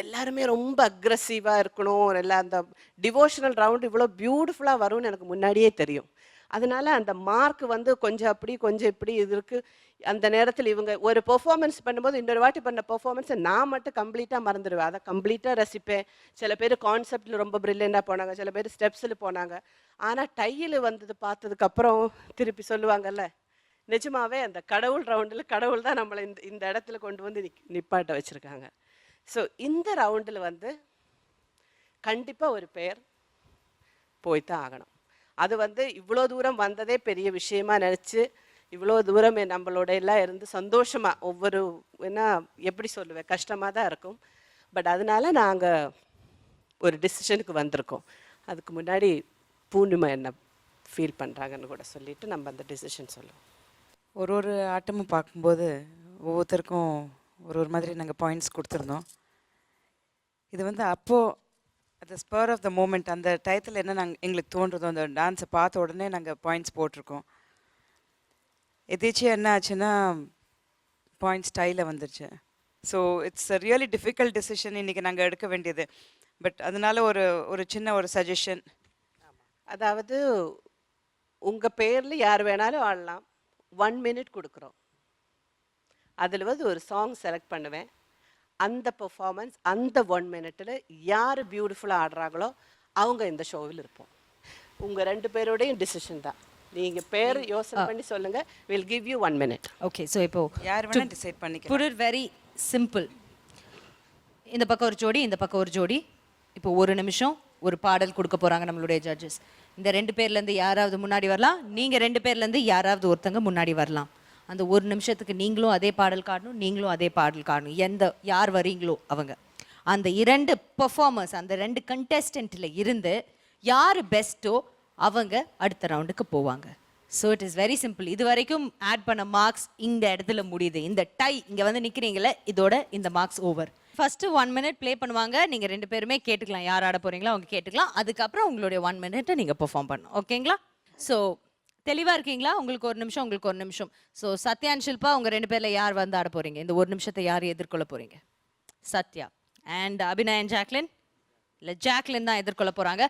எல்லாருமே ரொம்ப அக்ரெசிவாக இருக்கணும். எல்லாம் அந்த டிவோஷனல் ரவுண்ட் இவ்வளோ பியூட்டிஃபுல்லாக வரும்னு எனக்கு முன்னாடியே தெரியும். அதனால அந்த மார்க் வந்து கொஞ்சம் அப்படி கொஞ்சம் இப்படி இது இருக்குது. அந்த நேரத்தில் இவங்க ஒரு பெர்ஃபார்மன்ஸ் பண்ணும்போது இன்னொரு வாட்டி பண்ண பெர்ஃபார்மன்ஸை நான் மட்டும் கம்ப்ளீட்டாக மறந்துடுவேன். அதை கம்ப்ளீட்டாக ரசிப்பேன். சில பேர் கான்செப்டில் ரொம்ப ப்ரில்லியண்டாக போனாங்க, சில பேர் ஸ்டெப்ஸில் போனாங்க. ஆனால் டையில் வந்தது பார்த்ததுக்கப்புறம் திருப்பி சொல்லுவாங்கல்ல, நிஜமாவே அந்த கடவுள் ரவுண்டில் கடவுள் தான் நம்மளை இந்த இடத்துல கொண்டு வந்து நிப்பாட்ட வச்சுருக்காங்க. ஸோ இந்த ரவுண்டில் வந்து கண்டிப்பாக ஒரு பேர் போய்தான் ஆகணும். அது வந்து இவ்வளோ தூரம் வந்ததே பெரிய விஷயமா நினச்சி இவ்வளோ தூரம் நம்மளோட எல்லாம் இருந்து சந்தோஷமாக ஒவ்வொரு என்ன எப்படி சொல்லுவேன், கஷ்டமாக தான் இருக்கும். பட் அதனால நாங்கள் ஒரு டிசிஷனுக்கு வந்திருக்கோம். அதுக்கு முன்னாடி பூர்ணிமா என்ன ஃபீல் பண்ணுறாங்கன்னு கூட சொல்லிவிட்டு நம்ம அந்த டிசிஷன் சொல்லுவோம். ஒரு ஆட்டமும் பார்க்கும்போது ஒவ்வொருத்தருக்கும் ஒரு மாதிரி நாங்கள் பாயிண்ட்ஸ் கொடுத்துருந்தோம். இது வந்து அப்போது அந்த ஸ்பர் ஆஃப் த மூமெண்ட், அந்த டயத்தில் என்ன எங்களுக்கு தோன்றதோ அந்த டான்ஸை பார்த்த உடனே நாங்கள் பாயிண்ட்ஸ் போட்டிருக்கோம். எதேச்சியாக என்ன ஆச்சுன்னா பாயிண்ட் ஸ்டைலில் வந்துருச்சு. So it's a really difficult decision இன்றைக்கி நாங்கள் எடுக்க வேண்டியது. பட் அதனால ஒரு சின்ன ஒரு சஜஷன். அதாவது உங்கள் பேரில் யார் வேணாலும் ஆடலாம். 1 minute கொடுக்குறோம். அதில் வந்து ஒரு சாங் செலக்ட் பண்ணுவேன். அந்த பெர்ஃபார்மன்ஸ் அந்த 1 minute யார் பியூட்டிஃபுல்லாக ஆடுறாங்களோ அவங்க இந்த ஷோவில் இருப்போம். உங்கள் 2 பேரோடையும் டிசிஷன் தான். நீங்கள் பேர் யோசனை பண்ணி சொல்லுங்கள். Will give you 1 minute. Okay, so இப்போ யார் வேணால் டிசைட் பண்ணிக்கலாம். Put it very simple. இந்த பக்கம் ஒரு ஜோடி, இந்த பக்கம் ஒரு ஜோடி. இப்போ 1 நிமிஷம் ஒரு பாடல் கொடுக்க போகிறாங்க நம்மளுடைய ஜட்ஜஸ். இந்த 2 பேர்லேருந்து யாராவது முன்னாடி வரலாம், நீங்கள் 2 பேர்லேருந்து யாராவது ஒருத்தங்க முன்னாடி வரலாம். அந்த 1 நிமிஷத்துக்கு நீங்களும் அதே பாடல் காட்டணும், நீங்களும் அதே பாடல் காட்டணும். யார் வரீங்களோ அவங்க. அந்த 2 பெர்ஃபார்மர்ஸ், அந்த 2 கண்டெஸ்டன்ட்டில் இருந்து யார் பெஸ்ட்டோ அவங்க அடுத்த ரவுண்டுக்கு போவாங்க. So it is very simple. இது வரைக்கும் ஆட் பண்ண மார்க்ஸ் இந்த இடத்துல முடியுது. இந்த டை இங்கே வந்து நிற்கிறீங்களே, இதோட இந்த marks over. First 1 minute play பண்ணுவாங்க. நீங்கள் 2 பேருமே கேட்டுக்கலாம், யார் ஆட போகிறீங்களோ அவங்க கேட்டுக்கலாம். அதுக்கப்புறம் உங்களுடைய 1 minute நீங்கள் பெர்ஃபார்ம் பண்ணணும். ஓகேங்களா? ஸோ தெளிவாக இருக்கீங்களா? உங்களுக்கு 1 நிமிஷம், உங்களுக்கு 1 நிமிஷம். ஸோ சத்யா அண்ட் ஷில்பா, உங்கள் 2 பேரில் யார் வந்து ஆட போகிறீங்க? இந்த 1 நிமிஷத்தை யார் எதிர்கொள்ள போகிறீங்க? Sathya. And Abhinay and Jacqueline? இல்லை, ஜாக்லின் தான் எதிர்கொள்ள போகிறாங்க.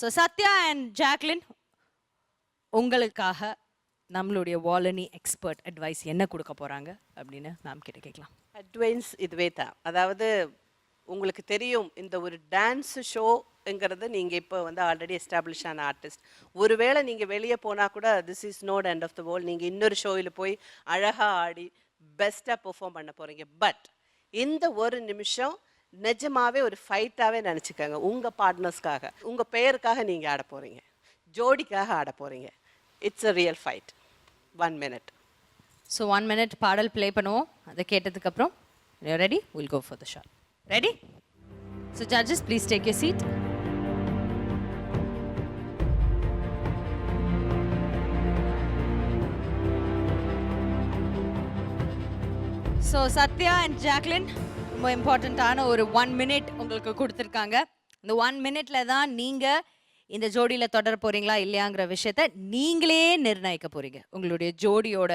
ஸோ சத்யா அண்ட் ஜாக்லின், உங்களுக்காக நம்மளுடைய வாலனி எக்ஸ்பர்ட் அட்வைஸ் என்ன கொடுக்க போகிறாங்க அப்படின்னு மேம் கிட்ட கேட்கலாம். அட்வைஸ் இதுவே தான். அதாவது உங்களுக்கு தெரியும், இந்த ஒரு டான்ஸ் ஷோங்கிறது நீங்கள் இப்போ வந்து ஆல்ரெடி எஸ்டாப்ளிஷ் ஆன ஆர்டிஸ்ட். ஒருவேளை நீங்கள் வெளியே போனால் கூட this is not end of the world. நீங்கள் இன்னொரு ஷோவில் போய் அழகாக ஆடி பெஸ்ட்டாக பெர்ஃபார்ம் பண்ண போகிறீங்க. பட் இந்த 1 நிமிஷம் நிஜமாவே ஒரு ஃபைட்டாகவே நினச்சிக்கோங்க. உங்கள் பார்ட்னர்ஸ்க்காக, உங்கள் பெயருக்காக நீங்கள் ஆட போகிறீங்க, ஜோடிக்காக ஆட போகிறீங்க. It's a real fight. 1 minute. So 1 minute பாடல் ப்ளே பண்ணுவோம். அதை கேட்டதுக்கப்புறம் ready, will go for the shot. Ready? So judges please take your seat. So Sathya and Jacqueline, ரொம்ப இம்பார்ட்டண்ட்டான ஒரு 1 minute உங்களுக்கு கொடுத்துருக்காங்க. இந்த 1 minute தான் நீங்கள் இந்த ஜோடியில் தொடர போகிறீங்களா இல்லையாங்கிற விஷயத்த நீங்களே நிர்ணயிக்க போகிறீங்க. உங்களுடைய ஜோடியோட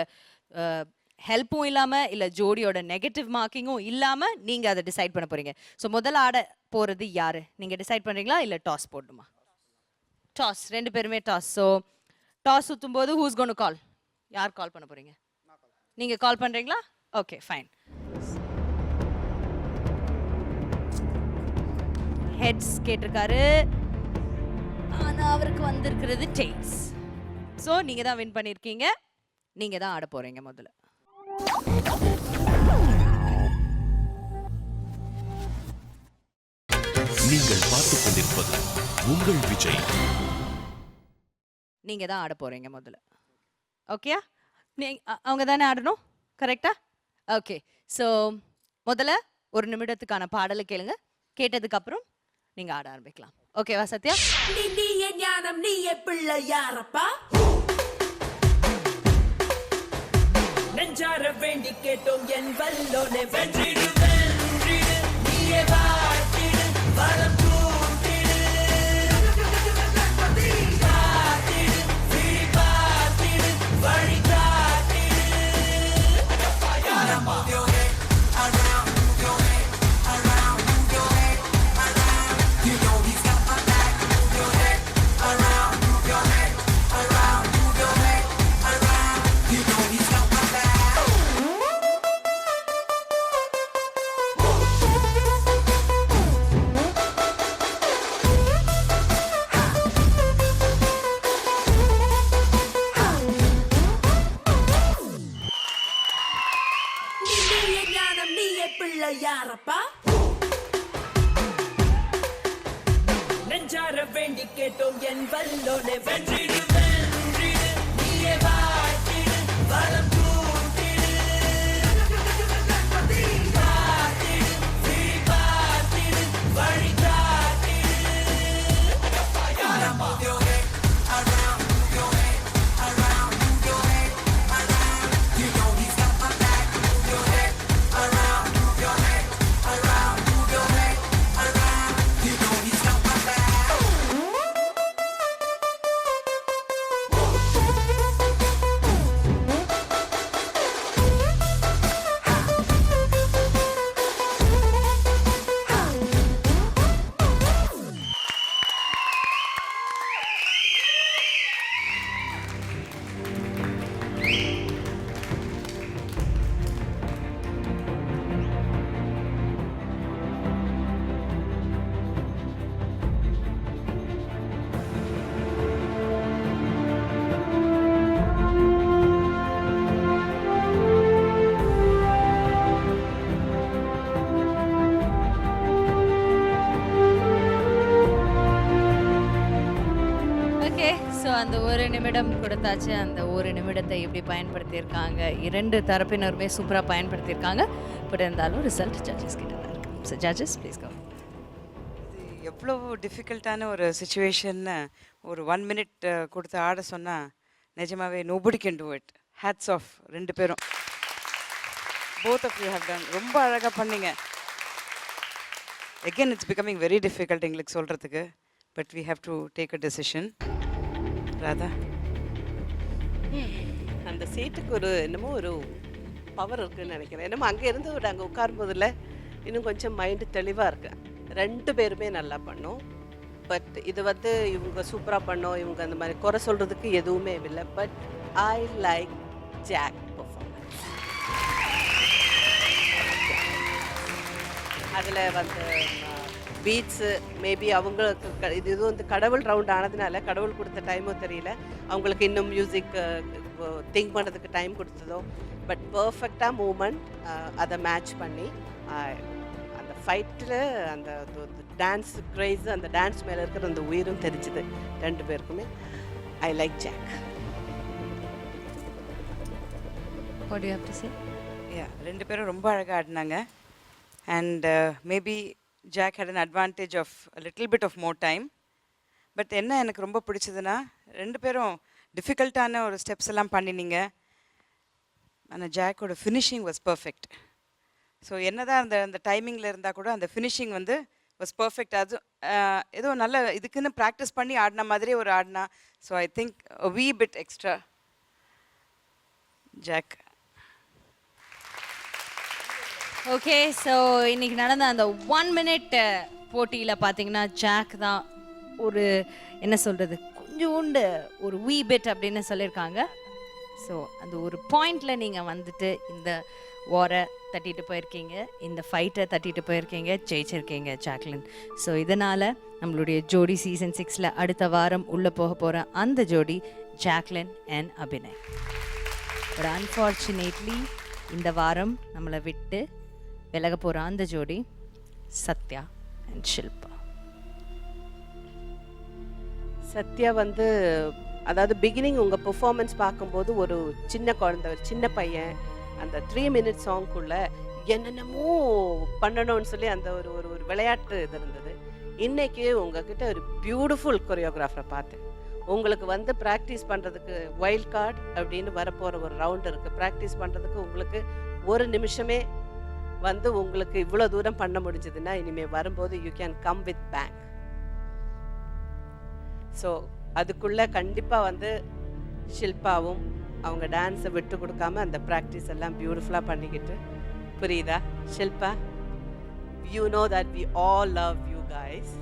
ஹெல்ப்பும் இல்லாமல், இல்லை ஜோடியோட நெகட்டிவ் மார்க்கிங்கும் இல்லாமல் நீங்கள் அதை டிசைட் பண்ண போகிறீங்க. ஸோ முதல்ல ஆட போகிறது யார் நீங்கள் டிசைட் பண்ணுறீங்களா, இல்லை டாஸ் போடணுமா? டாஸ். 2 பேருமே டாஸ். ஸோ டாஸ் சுற்றும் போது ஹூஸ் கோன் டு கால்? யார் கால் பண்ண போகிறீங்க? நீங்கள் கால் பண்ணுறீங்களா? Okay, fine. ஹெட்ஸ் கேட்டிருக்காரு, ஆனால் அவருக்கு வந்திருக்கிறது டெய்ல்ஸ். ஸோ நீங்கள் தான் வின் பண்ணியிருக்கீங்க. நீங்கள் தான் ஆட போகிறீங்க முதல்ல. நீங்கள் பார்த்துக் கொண்டிருப்பது உங்கள் விஜய். நீங்கள் தான் ஆட போகிறீங்க முதல்ல. ஓகேயா? அவங்க தானே ஆடணும், கரெக்டா? ஓகே. ஸோ முதல்ல 1 நிமிடத்துக்கான பாடலை கேளுங்க. கேட்டதுக்கப்புறம் நீங்கள் ஆட ஆரம்பிக்கலாம். ஓகேவா சத்யா? நீயே ஞானம், நீயே பிள்ளை யாரப்பா? நெஞ்சார வேண்டி கேட்டோம் என் வல்லோனே. வென்றிடு வென்றிடு, நீயே வாழ்த்திடு, வரம் கூட்டிடு, காத்திடு, விழி பார்த்திடு, வழி காட்டிடு. Move your head around, move your head around, move your head around. You know he's got my back. Move your head around, move your head around, move யாரப்பா நெஞ்சார வேண்டி கேட்டோம் என் வல்லோனே வென்றிடு வென்றிடு நீயே வாழ்த்திடு வளம் கூட்டிடு காத்திடு விழிபார்த்திடு வழி காட்டிடு யாரம்மா around, move your head, around, move your head, around. You know he's got my back. Move your head, around, move your head, around, move your head, around. You know he's got my back. Okay, so அந்த ஒரு நிமிடம் கொடுத்தாச்சு. அந்த ஒரு நிமிடத்தை எப்படி பயன்படுத்தியிருக்காங்க, இரண்டு தரப்பினருமே சூப்பராக பயன்படுத்தியிருக்காங்க. பட் இருந்தாலும் ரிசல்ட் ஜட்ஜஸ் கிட்ட தான் இருக்கு. So judges please go. இது எவ்வளோ டிஃபிகல்ட்டான ஒரு சுச்சுவேஷன்னு ஒரு 1 மினிட் கொடுத்து ஆட சொன்னால் நிஜமாவே nobody can do it. Hats off ரெண்டு பேரும். Both of you have done. ரொம்ப அழகாக பண்ணீங்க. again it's becoming very difficult எங்களுக்கு சொல்கிறதுக்கு. But we have to take a decision. Radha, அந்த சீட்டுக்கு ஒரு என்னமோ ஒரு பவர் இருக்குன்னு நினைக்கிறேன். என்னமோ அங்கே இருந்து ஒரு அங்கே உட்காரும்போதில் இன்னும் கொஞ்சம் மைண்டு தெளிவாக இருக்கு. ரெண்டு பேருமே நல்லா பண்ணோம். பட் இது வந்து இவங்க சூப்பராக பண்ணோம், இவங்க அந்த மாதிரி குறை சொல்கிறதுக்கு எதுவுமே இல்லை. But I like Jack performance. அதில் வந்து பீட்ஸு மேபி அவங்களுக்கு இது வந்து கடவுள் ரவுண்ட் ஆனதுனால கடவுள் கொடுத்த டைமும் தெரியல, அவங்களுக்கு இன்னும் மியூசிக் திங்க் பண்ணுறதுக்கு டைம் கொடுத்ததோ. பட் பர்ஃபெக்டாக மூமெண்ட் அதை மேட்ச் பண்ணி அந்த ஃபைட்டில் அந்த டான்ஸ் க்ரேஸ், அந்த டான்ஸ் மேலே இருக்கிற அந்த உயிரும் தெரிஞ்சுது ரெண்டு பேருக்குமே. I like Jack. What do you have to say? Yeah, ரெண்டு பேரும் ரொம்ப அழகாக ஆடினாங்க. And maybe Jack had an advantage of a little bit of more time. But என்ன எனக்கு ரொம்ப பிடிச்சதுன்னா ரெண்டு பேரும் டிஃபிகல்ட்டான ஒரு ஸ்டெப்ஸ் எல்லாம் பண்ணினீங்க. ஆனால் ஜாக்கோட ஃபினிஷிங் வாஸ் பர்ஃபெக்ட். ஸோ என்னதான் அந்த டைமிங்கில் இருந்தால் கூட அந்த ஃபினிஷிங் வந்து வாஸ் பர்ஃபெக்ட். அது ஏதோ நல்ல இதுக்குன்னு ப்ராக்டிஸ் பண்ணி ஆடின மாதிரி ஒரு ஆடினா. So I think we bit extra Jack. Okay, so இன்னைக்கு நடந்த அந்த 1 மினிட் போட்டியில் பார்த்தீங்கன்னா ஜாக் தான் ஒரு என்ன சொல்கிறது கொஞ்சோண்டு ஒரு வீ பிட் அப்படின்னு சொல்லியிருக்காங்க. ஸோ அந்த ஒரு பாயிண்டில் நீங்கள் வந்துட்டு இந்த வாரை தட்டிட்டு போயிருக்கீங்க, இந்த ஃபைட்டை தட்டிட்டு போயிருக்கீங்க, ஜெயிச்சிருக்கீங்க ஜாக்லின். ஸோ இதனால் நம்மளுடைய ஜோடி சீசன் 6ல் அடுத்த வாரம் உள்ளே போக போகிற அந்த ஜோடி Jacqueline and Abhinay. But unfortunately இந்த வாரம் நம்மளை விட்டு விலக போகிற அந்த ஜோடி சத்யா அண்ட் ஷில்பா. சத்யா வந்து அதாவது பிகினிங் உங்கள் பெர்ஃபார்மன்ஸ் பார்க்கும்போது ஒரு சின்ன குழந்தை, ஒரு சின்ன பையன் அந்த 3 மினிட் சாங்குள்ளே என்னென்னமோ பண்ணணும்னு சொல்லி அந்த ஒரு ஒரு ஒரு விளையாட்டு இது இருந்தது. இன்றைக்கி உங்ககிட்ட ஒரு பியூட்டிஃபுல் கொரியோகிராஃபரை பார்த்தேன். உங்களுக்கு வந்து ப்ராக்டிஸ் பண்ணுறதுக்கு வைல்ட் கார்டு அப்படின்னு வரப்போகிற ஒரு ரவுண்ட் இருக்குது. ப்ராக்டிஸ் பண்ணுறதுக்கு உங்களுக்கு ஒரு நிமிஷமே வந்து உங்களுக்கு இவ்வளோ தூரம் பண்ண முடிஞ்சதுன்னா இனிமேல் வரும்போது you can come with bank. So அதுக்குள்ளே கண்டிப்பாக வந்து ஷில்பாவும் அவங்க டான்ஸை விட்டு கொடுக்காம அந்த ப்ராக்டிஸ் எல்லாம் பியூட்டிஃபுல்லாக பண்ணிக்கிட்டு, புரியுதா Shilpa? You know that we all love you guys.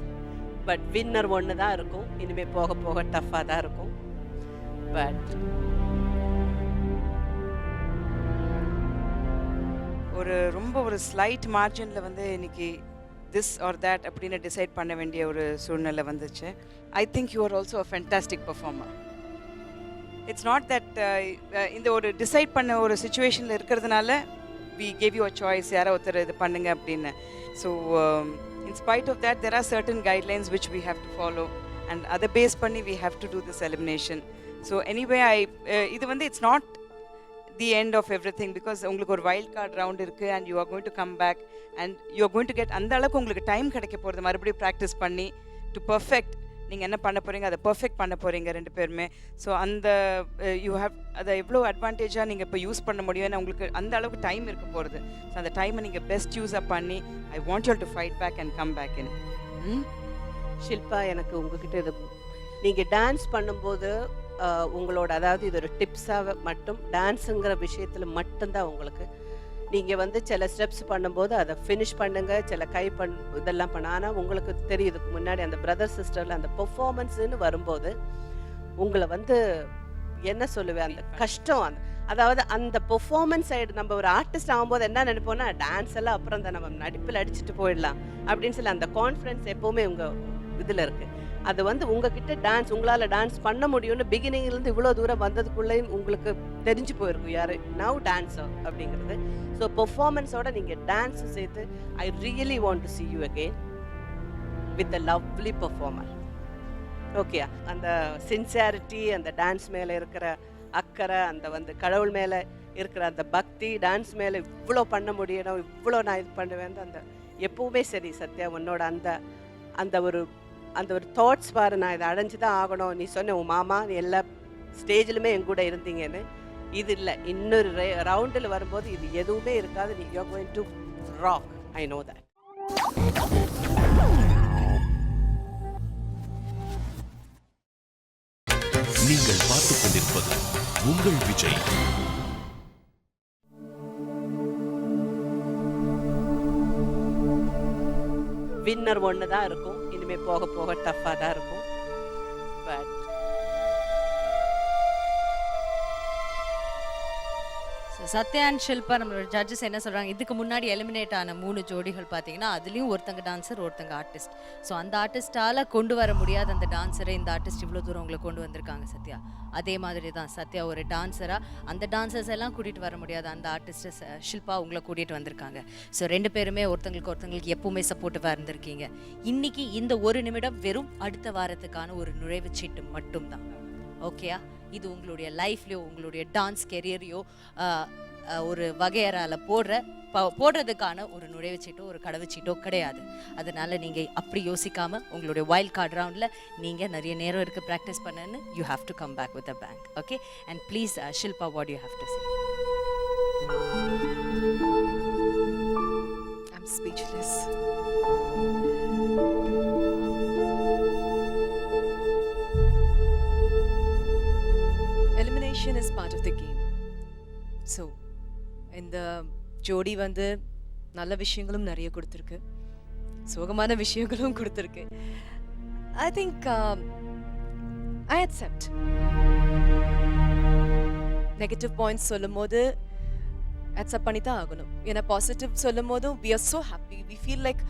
But winner ஒன்று தான் இருக்கும், இனிமேல் போக போக டஃப்பாக தான் இருக்கும். பட் ரொம்ப ஒரு ஸ்லைட் மார்ஜினில் வந்து இன்னைக்கு திஸ் ஆர் தேட் அப்படின்னு டிசைட் பண்ண வேண்டிய ஒரு சூழ்நிலை வந்துச்சு. I think you are also a fantastic performer. It's not that இந்த ஒரு டிசைட் பண்ண ஒரு சுச்சுவேஷனில் இருக்கிறதுனால we gave you a choice, யாரோ ஒருத்தர் இது பண்ணுங்க அப்படின்னு. So in spite of that there are certain guidelines which we have to follow and அதை பேஸ் பண்ணி we have to do this elimination. So anyway இது வந்து it's not the end of everything, because உங்களுக்கு ஒரு wild card round இருக்குது and you are going to come back and you are going to get, அந்த அளவுக்கு உங்களுக்கு time கிடைக்க போகிறது மறுபடியும் ப்ராக்டிஸ் பண்ணி டு பர்ஃபெக்ட் நீங்கள் என்ன பண்ண போகிறீங்க அதை பர்ஃபெக்ட் பண்ண போகிறீங்க 2 பேருமே. ஸோ அந்த யூ ஹேவ் அதை எவ்வளோ அட்வான்டேஜாக நீங்கள் இப்போ யூஸ் பண்ண முடியும், ஏன்னா உங்களுக்கு அந்த அளவுக்கு டைம் இருக்க போகிறது. ஸோ அந்த டைமை நீங்கள் பெஸ்ட் யூஸாக பண்ணி I want you to fight back and come back in. Shilpa, எனக்கு உங்ககிட்ட இது, நீங்கள் டான்ஸ் பண்ணும்போது உங்களோட, அதாவது இது ஒரு டிப்ஸாக மட்டும் டான்ஸுங்கிற விஷயத்தில் மட்டும்தான் உங்களுக்கு, நீங்கள் வந்து சில ஸ்டெப்ஸ் பண்ணும்போது அதை ஃபினிஷ் பண்ணுங்க, சில இதெல்லாம் பண்ண. ஆனால் உங்களுக்கு தெரியுதுக்கு முன்னாடி அந்த பிரதர் சிஸ்டரில் அந்த பெர்ஃபார்மன்ஸுன்னு வரும்போது உங்களை வந்து என்ன சொல்லுவேன், அந்த கஷ்டம், அதாவது அந்த பெர்ஃபார்மன்ஸ் சைடு நம்ம ஒரு ஆர்டிஸ்ட் ஆகும்போது என்ன நினைப்போம்னா டான்ஸ் எல்லாம் அப்புறம் தான் நம்ம நடிப்பில் அடிச்சுட்டு போயிடலாம் அப்படின்னு சொல்லி அந்த கான்ஃபிடன்ஸ் எப்போவுமே உங்கள் இதில் இருக்குது. அது வந்து உங்ககிட்ட டான்ஸ், உங்களால் டான்ஸ் பண்ண முடியும்னு பிகினிங்லேருந்து இவ்வளோ தூரம் வந்ததுக்குள்ளேயும் உங்களுக்கு தெரிஞ்சு போயிருக்கும் யார் நவ் டான்ஸர் அப்படிங்கிறது. ஸோ பெர்ஃபார்மன்ஸோட நீங்கள் டான்ஸும் சேர்த்து I really want to see you again with a lovely performer. Okay, அந்த சின்சியாரிட்டி, அந்த டான்ஸ் மேலே இருக்கிற அக்கறை, அந்த வந்து கடவுள் மேலே இருக்கிற அந்த பக்தி, டான்ஸ் மேலே இவ்வளோ பண்ண முடியணும், இவ்வளோ நான் இது பண்ணுவேன், அந்த எப்பவுமே சரி சத்யா உன்னோட அந்த ஒரு தாட்ஸ் பாரு, நான் இதை அடைஞ்சு தான் ஆகணும். நீ சொன்ன உன் மாமா நீ எல்லா ஸ்டேஜிலுமே என் கூட இருந்தீங்கன்னு, இது இல்லை இன்னொரு ரவுண்டில் வரும்போது இது எதுவுமே இருக்காது. நீ you are going to rock, I know that. நீங்கள் பார்த்துக் கொண்டிருப்பது உங்கள் விஜய். வின்னர் ஒன்று தான் இருக்கும், இனிமேல் போக போக டஃப்பாக தான் இருக்கும். பட் சத்யா அண்ட் ஷில்பா நம்மளோட ஜட்ஜஸ் என்ன சொல்கிறாங்க, இதுக்கு முன்னாடி எலிமினேட் ஆன 3 ஜோடிகள் பார்த்தீங்கன்னா அதுலேயும் ஒருத்தங்க டான்ஸர் ஒருத்தங்க ஆர்டிஸ்ட். ஸோ அந்த ஆர்டிஸ்டால் கொண்டு வர முடியாத அந்த டான்ஸரை இந்த ஆர்டிஸ்ட் இவ்வளோ தூரம் உங்களை கொண்டு வந்திருக்காங்க சத்யா. அதே மாதிரி தான் சத்யா ஒரு டான்ஸராக அந்த டான்சர்ஸ் எல்லாம் கூட்டிகிட்டு வர முடியாத அந்த ஆர்டிஸ்ட்டை ஷில்பா உங்களை கூட்டிகிட்டு வந்திருக்காங்க. ஸோ 2 பேருமே ஒருத்தங்களுக்கு எப்பவுமே சப்போர்ட்டிவாக இருந்திருக்கீங்க. இன்னைக்கு இந்த 1 நிமிடம் வெறும் அடுத்த வாரத்துக்கான ஒரு நுழைவுச்சீட்டு மட்டும்தான். ஓகேயா? இது உங்களுடைய லைஃப்லையோ உங்களுடைய டான்ஸ் கெரியரையோ ஒரு வகையறால போடுறதுக்கான ஒரு நுழைவுச்சீட்டோ ஒரு கடவுச்சீட்டோ கிடையாது. அதனால நீங்கள் அப்படி யோசிக்காம உங்களுடைய வைல்ட் கார்டு ரவுண்டில் நீங்கள் நிறைய நேரம் இருக்குது ப்ராக்டிஸ் பண்ணன்னு, you have to come back with a bang. Okay, and please Shilpa, what you have to say? I'm speechless. Elimination is part of the game. So, இந்த ஜோடி வந்து நல்ல விஷயங்களும் நிறைய கொடுத்துருக்கு, சோகமான விஷயங்களும் கொடுத்துருக்கு. I think I accept. Negative points சொல்லும் போது அக்செப்ட் பண்ணி தான் ஆகணும். ஏன்னா பாசிட்டிவ் சொல்லும் போதும் we are so happy, we feel like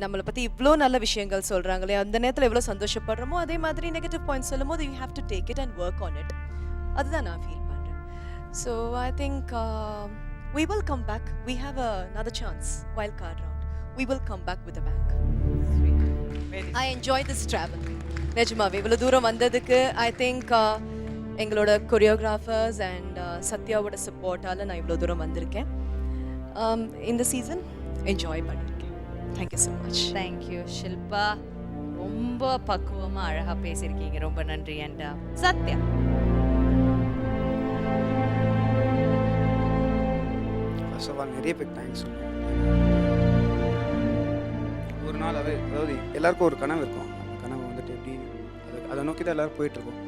நம்மளை பற்றி இவ்வளோ நல்ல விஷயங்கள் சொல்கிறாங்களே, அந்த நேரத்தில் எவ்வளோ சந்தோஷப்படுறோமோ அதே மாதிரி நெகட்டிவ் பாயிண்ட்ஸ் சொல்லும் போது you have to take it and work on it. அதுதான் நான் ஃபீல் பண்ணுறேன். So I think we will come back. We have another chance. Wild card round. We will come back with a bang. I enjoy this travel. நிஜமாவே இவ்வளோ தூரம் வந்ததுக்கு I think எங்களோட choreographers and சத்யாவோட சப்போர்ட்டால் நான் இவ்வளோ தூரம் வந்திருக்கேன். இந்த சீசன் என்ஜாய் பண்ணியிருக்கேன். Thank you so much. Thank you Shilpa, ரொம்ப பக்குவமாக அழகாக பேசியிருக்கீங்க, ரொம்ப நன்றி. And Sathya, first of all நிறைய பேர் தேங்க்ஸ் சொல்லுவேன். ஒரு நாள் அதாவது எல்லாருக்கும் ஒரு கனவு இருக்கும், கனவு வந்துட்டு எப்படி அதை நோக்கி தான் எல்லோரும் போயிட்டுருக்கோம்.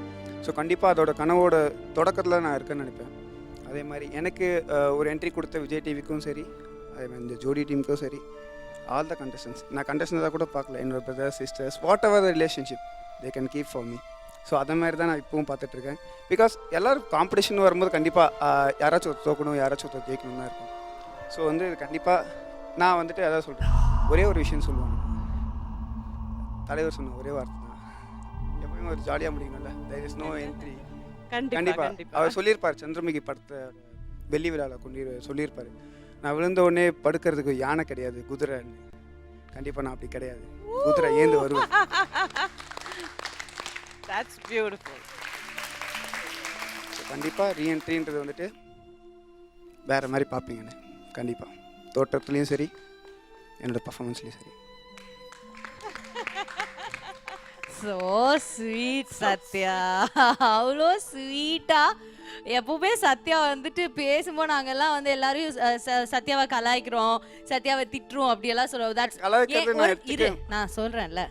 ஸோ கண்டிப்பாக அதோட கனவோட தொடக்கத்தில் நான் இருக்கேன்னு நினைப்பேன். அதே மாதிரி எனக்கு ஒரு என்ட்ரி கொடுத்த விஜய் டிவிக்கும் சரி, அதே மாதிரி இந்த ஜோடி டீமுக்கும் சரி, ஆல் த கண்டஸ்டன்ஸ், நான் கண்டஸ்டன்ஸாக கூட பார்க்கல, என்னோட brothers sisters what ever the relationship they can keep for me. So அதை மாதிரி தான் நான் இப்பவும் பார்த்துட்ருக்கேன். பிகாஸ் எல்லோரும் காம்படிஷன் வரும்போது கண்டிப்பாக யாராச்சும் தோக்கணும், யாராச்சும் ஜெயிக்கணும் தான் இருக்கும். ஸோ வந்து கண்டிப்பாக நான் வந்துட்டு அதான் சொல்கிறேன், ஒரே ஒரு விஷயம் சொல்லுவாங்க, தலைவர் சொன்ன ஒரே வார்த்தை தான், எப்பவுமே ஒரு ஜாலியாக முடிக்கணும்ல, தேர் இஸ் நோ என்ட்ரி. கண்டிப்பாக அவர் சொல்லியிருப்பார் சந்திரமுகி படத்தை வெள்ளி விழாவில் சொல்லியிருப்பார், நான் விழுந்த உடனே படுக்கிறதுக்கு யானை கிடையாது குதிரைன்னு. கண்டிப்பாக நான் அப்படி கிடையாது, குதிரை ஏந்து வருவேன். That's beautiful. கண்டிப்பாக ரீஎன்ட்ரின்றது வந்துட்டு வேறு மாதிரி பார்ப்பீங்கன்னு. கண்டிப்பாக தோட்டத்துலேயும் சரி, என்னோடய பர்ஃபார்மன்ஸ்லேயும் சரி. ஸோ ஸ்வீட் சத்யா, அவ்வளோ ஸ்வீட்டாக எப்பவுமே சத்யா வந்துட்டு பேசும்போது நாங்கெல்லாம் வந்து எல்லாரையும் சத்யாவை கலாய்க்கிறோம், சத்யாவை திட்டுறோம் அப்படியெல்லாம் சொல்லுவோம். இரு நான் சொல்கிறேன்ல,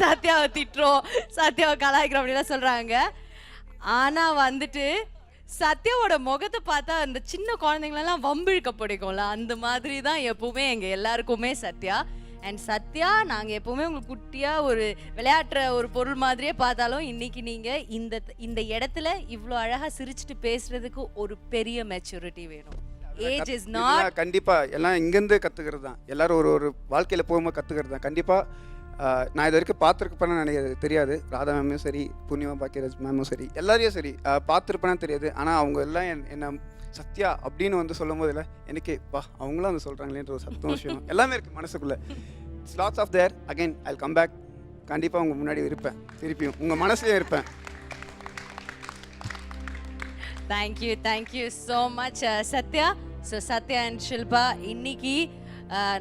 சத்யாவை திட்டுறோம், சத்யாவை கலாய்க்கிறோம் அப்படிலாம் சொல்கிறாங்க. ஆனால் வந்துட்டு சத்யாவோட முகத்தை பார்த்தா அந்த சின்ன குழந்தைங்களெல்லாம் வம்பிழுக்க பிடிக்கும்ல, அந்த மாதிரி தான் எப்பவுமே எங்கள் எல்லாருக்குமே சத்யா. அண்ட் சத்யா, நாங்கள் எப்பவுமே உங்களுக்கு குட்டியாக ஒரு விளையாட்டுற ஒரு பொருள் மாதிரியே பார்த்தாலும் இன்னைக்கு நீங்கள் இந்த இடத்துல இவ்வளோ அழகாக சிரிச்சுட்டு பேசுறதுக்கு ஒரு பெரிய மெச்சூரிட்டி வேணும். Age is not. கண்டிப்பாக எல்லாம் இங்கேருந்து கற்றுக்கிறது தான், எல்லாரும் ஒரு வாழ்க்கையில் போகும்போது கற்றுக்கிறது தான். கண்டிப்பாக நான் இது வரைக்கும் பார்த்துருப்பேன்னு நினைக்கிறது தெரியாது. ராதா மேமும் சரி, புண்ணியமா பாக்கியராஜ் மேமும் சரி, எல்லாரையும் சரி பார்த்துருப்பேன்னு தெரியாது. ஆனால் அவங்க எல்லாம் என்ன சத்யா அப்படின்னு வந்து சொல்லும் போது இல்லை எனக்கு அவங்களும் வந்து சொல்கிறாங்களேன்ற ஒரு சந்தோஷம் எல்லாமே இருக்குது மனசுக்குள்ளே. It's lots of there. Again I will come back. கண்டிப்பாக உங்கள் முன்னாடி இருப்பேன், திருப்பியும் உங்கள் மனசுலேயே இருப்பேன். Thank you so much Sathya. So Sathya and Shilpa இன்னைக்கு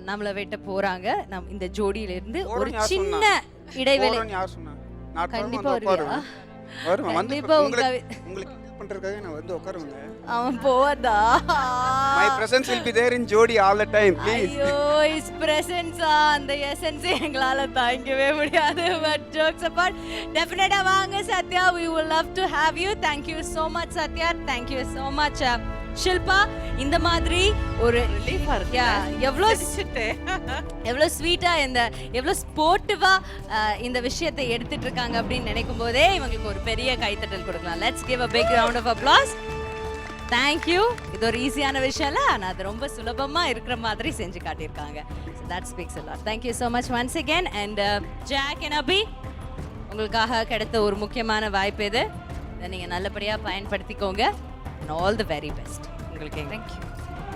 நம்மளை வெட்ட போறாங்க. நம் இந்த ஜோடியிலிருந்து ஒரு சின்ன இடைவேளை. கண்டிப்பா வருவியா? கண்டிப்பா உங்களுக்கு பண்றதுக்காக நான் வந்து உட்காருவேங்க. அவன் போதா? My presence will be there in Jodi all the time, please. ஐயோ, his presence அந்த எசன்ஸ் எங்களால தாங்கவே முடியாது. But jokes apart, definitely வாங்க Sathya, we would love to have you. Thank you so much Sathya. Thank you so much Shilpa. இந்த மாதிரி ஒரு எவ்வளோ ஸ்வீட்டா எவ்வளோ ஸ்போர்ட்டிவா இந்த விஷயத்தை எடுத்துட்டு இருக்காங்க அப்படின்னு நினைக்கும் போதே இவங்களுக்கு ஒரு பெரிய கைத்தட்டல் கொடுக்கலாம். Let's give a big round of applause. Thank you. இது ஒரு ஈஸியான விஷயம் இல்லை, ஆனால் அது ரொம்ப சுலபமாக இருக்கிற மாதிரி செஞ்சு காட்டியிருக்காங்க. So that speaks a lot. Thank you so much once again. And Jack and Abhi, உங்களுக்காக கிடைத்த ஒரு முக்கியமான வாய்ப்பு இது. இதை நீங்கள் நல்லபடியாக பயன்படுத்திக்கோங்க. and all the very best உங்களுக்கு.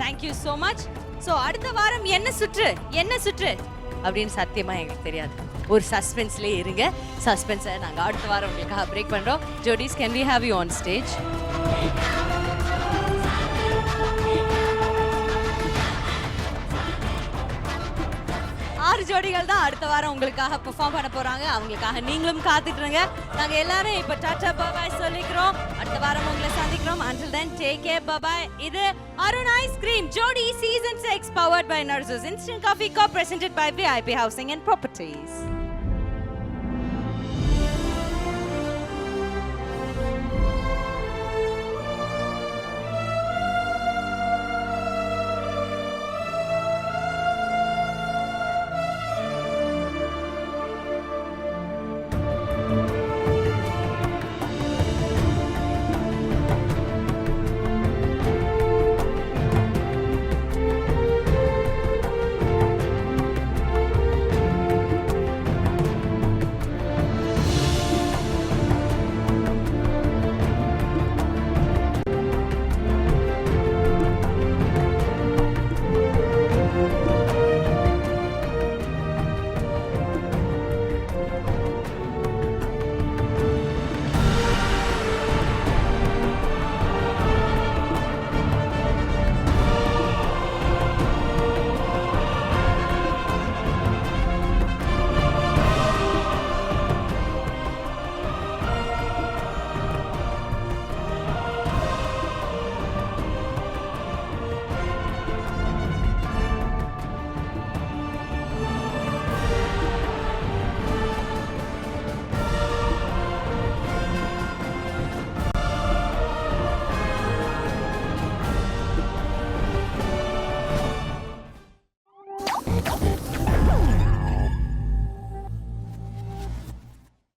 thank you so much. So அடுத்த வாரம் என்ன சுற்று அப்படின்னு சத்தியமாக எங்களுக்கு தெரியாது. ஒரு சஸ்பென்ஸ்லேயே இருங்க. சஸ்பென்ஸை நாங்கள் அடுத்த வாரம் உங்களுக்காக பிரேக் பண்ணுறோம். ஜோடிஸ், can we have you on stage? ஜோடிகள் தான் அடுத்த வாரம் உங்களுக்காக பெர்ஃபார்ம் பண்ண போறாங்க. அவங்களுக்காக நீங்களும் காத்துட்டு இருங்க. நாங்க எல்லாரும் இப்ப டாடா பாய் சொல்லிக்கிறோம். அடுத்த வாரம் உங்களை சந்திக்கிறோம். until then take care, bye bye. இது Arun ice cream Jodi season 6 powered by Narzo's Instant Coffee, co-presented by VIP Housing and Properties.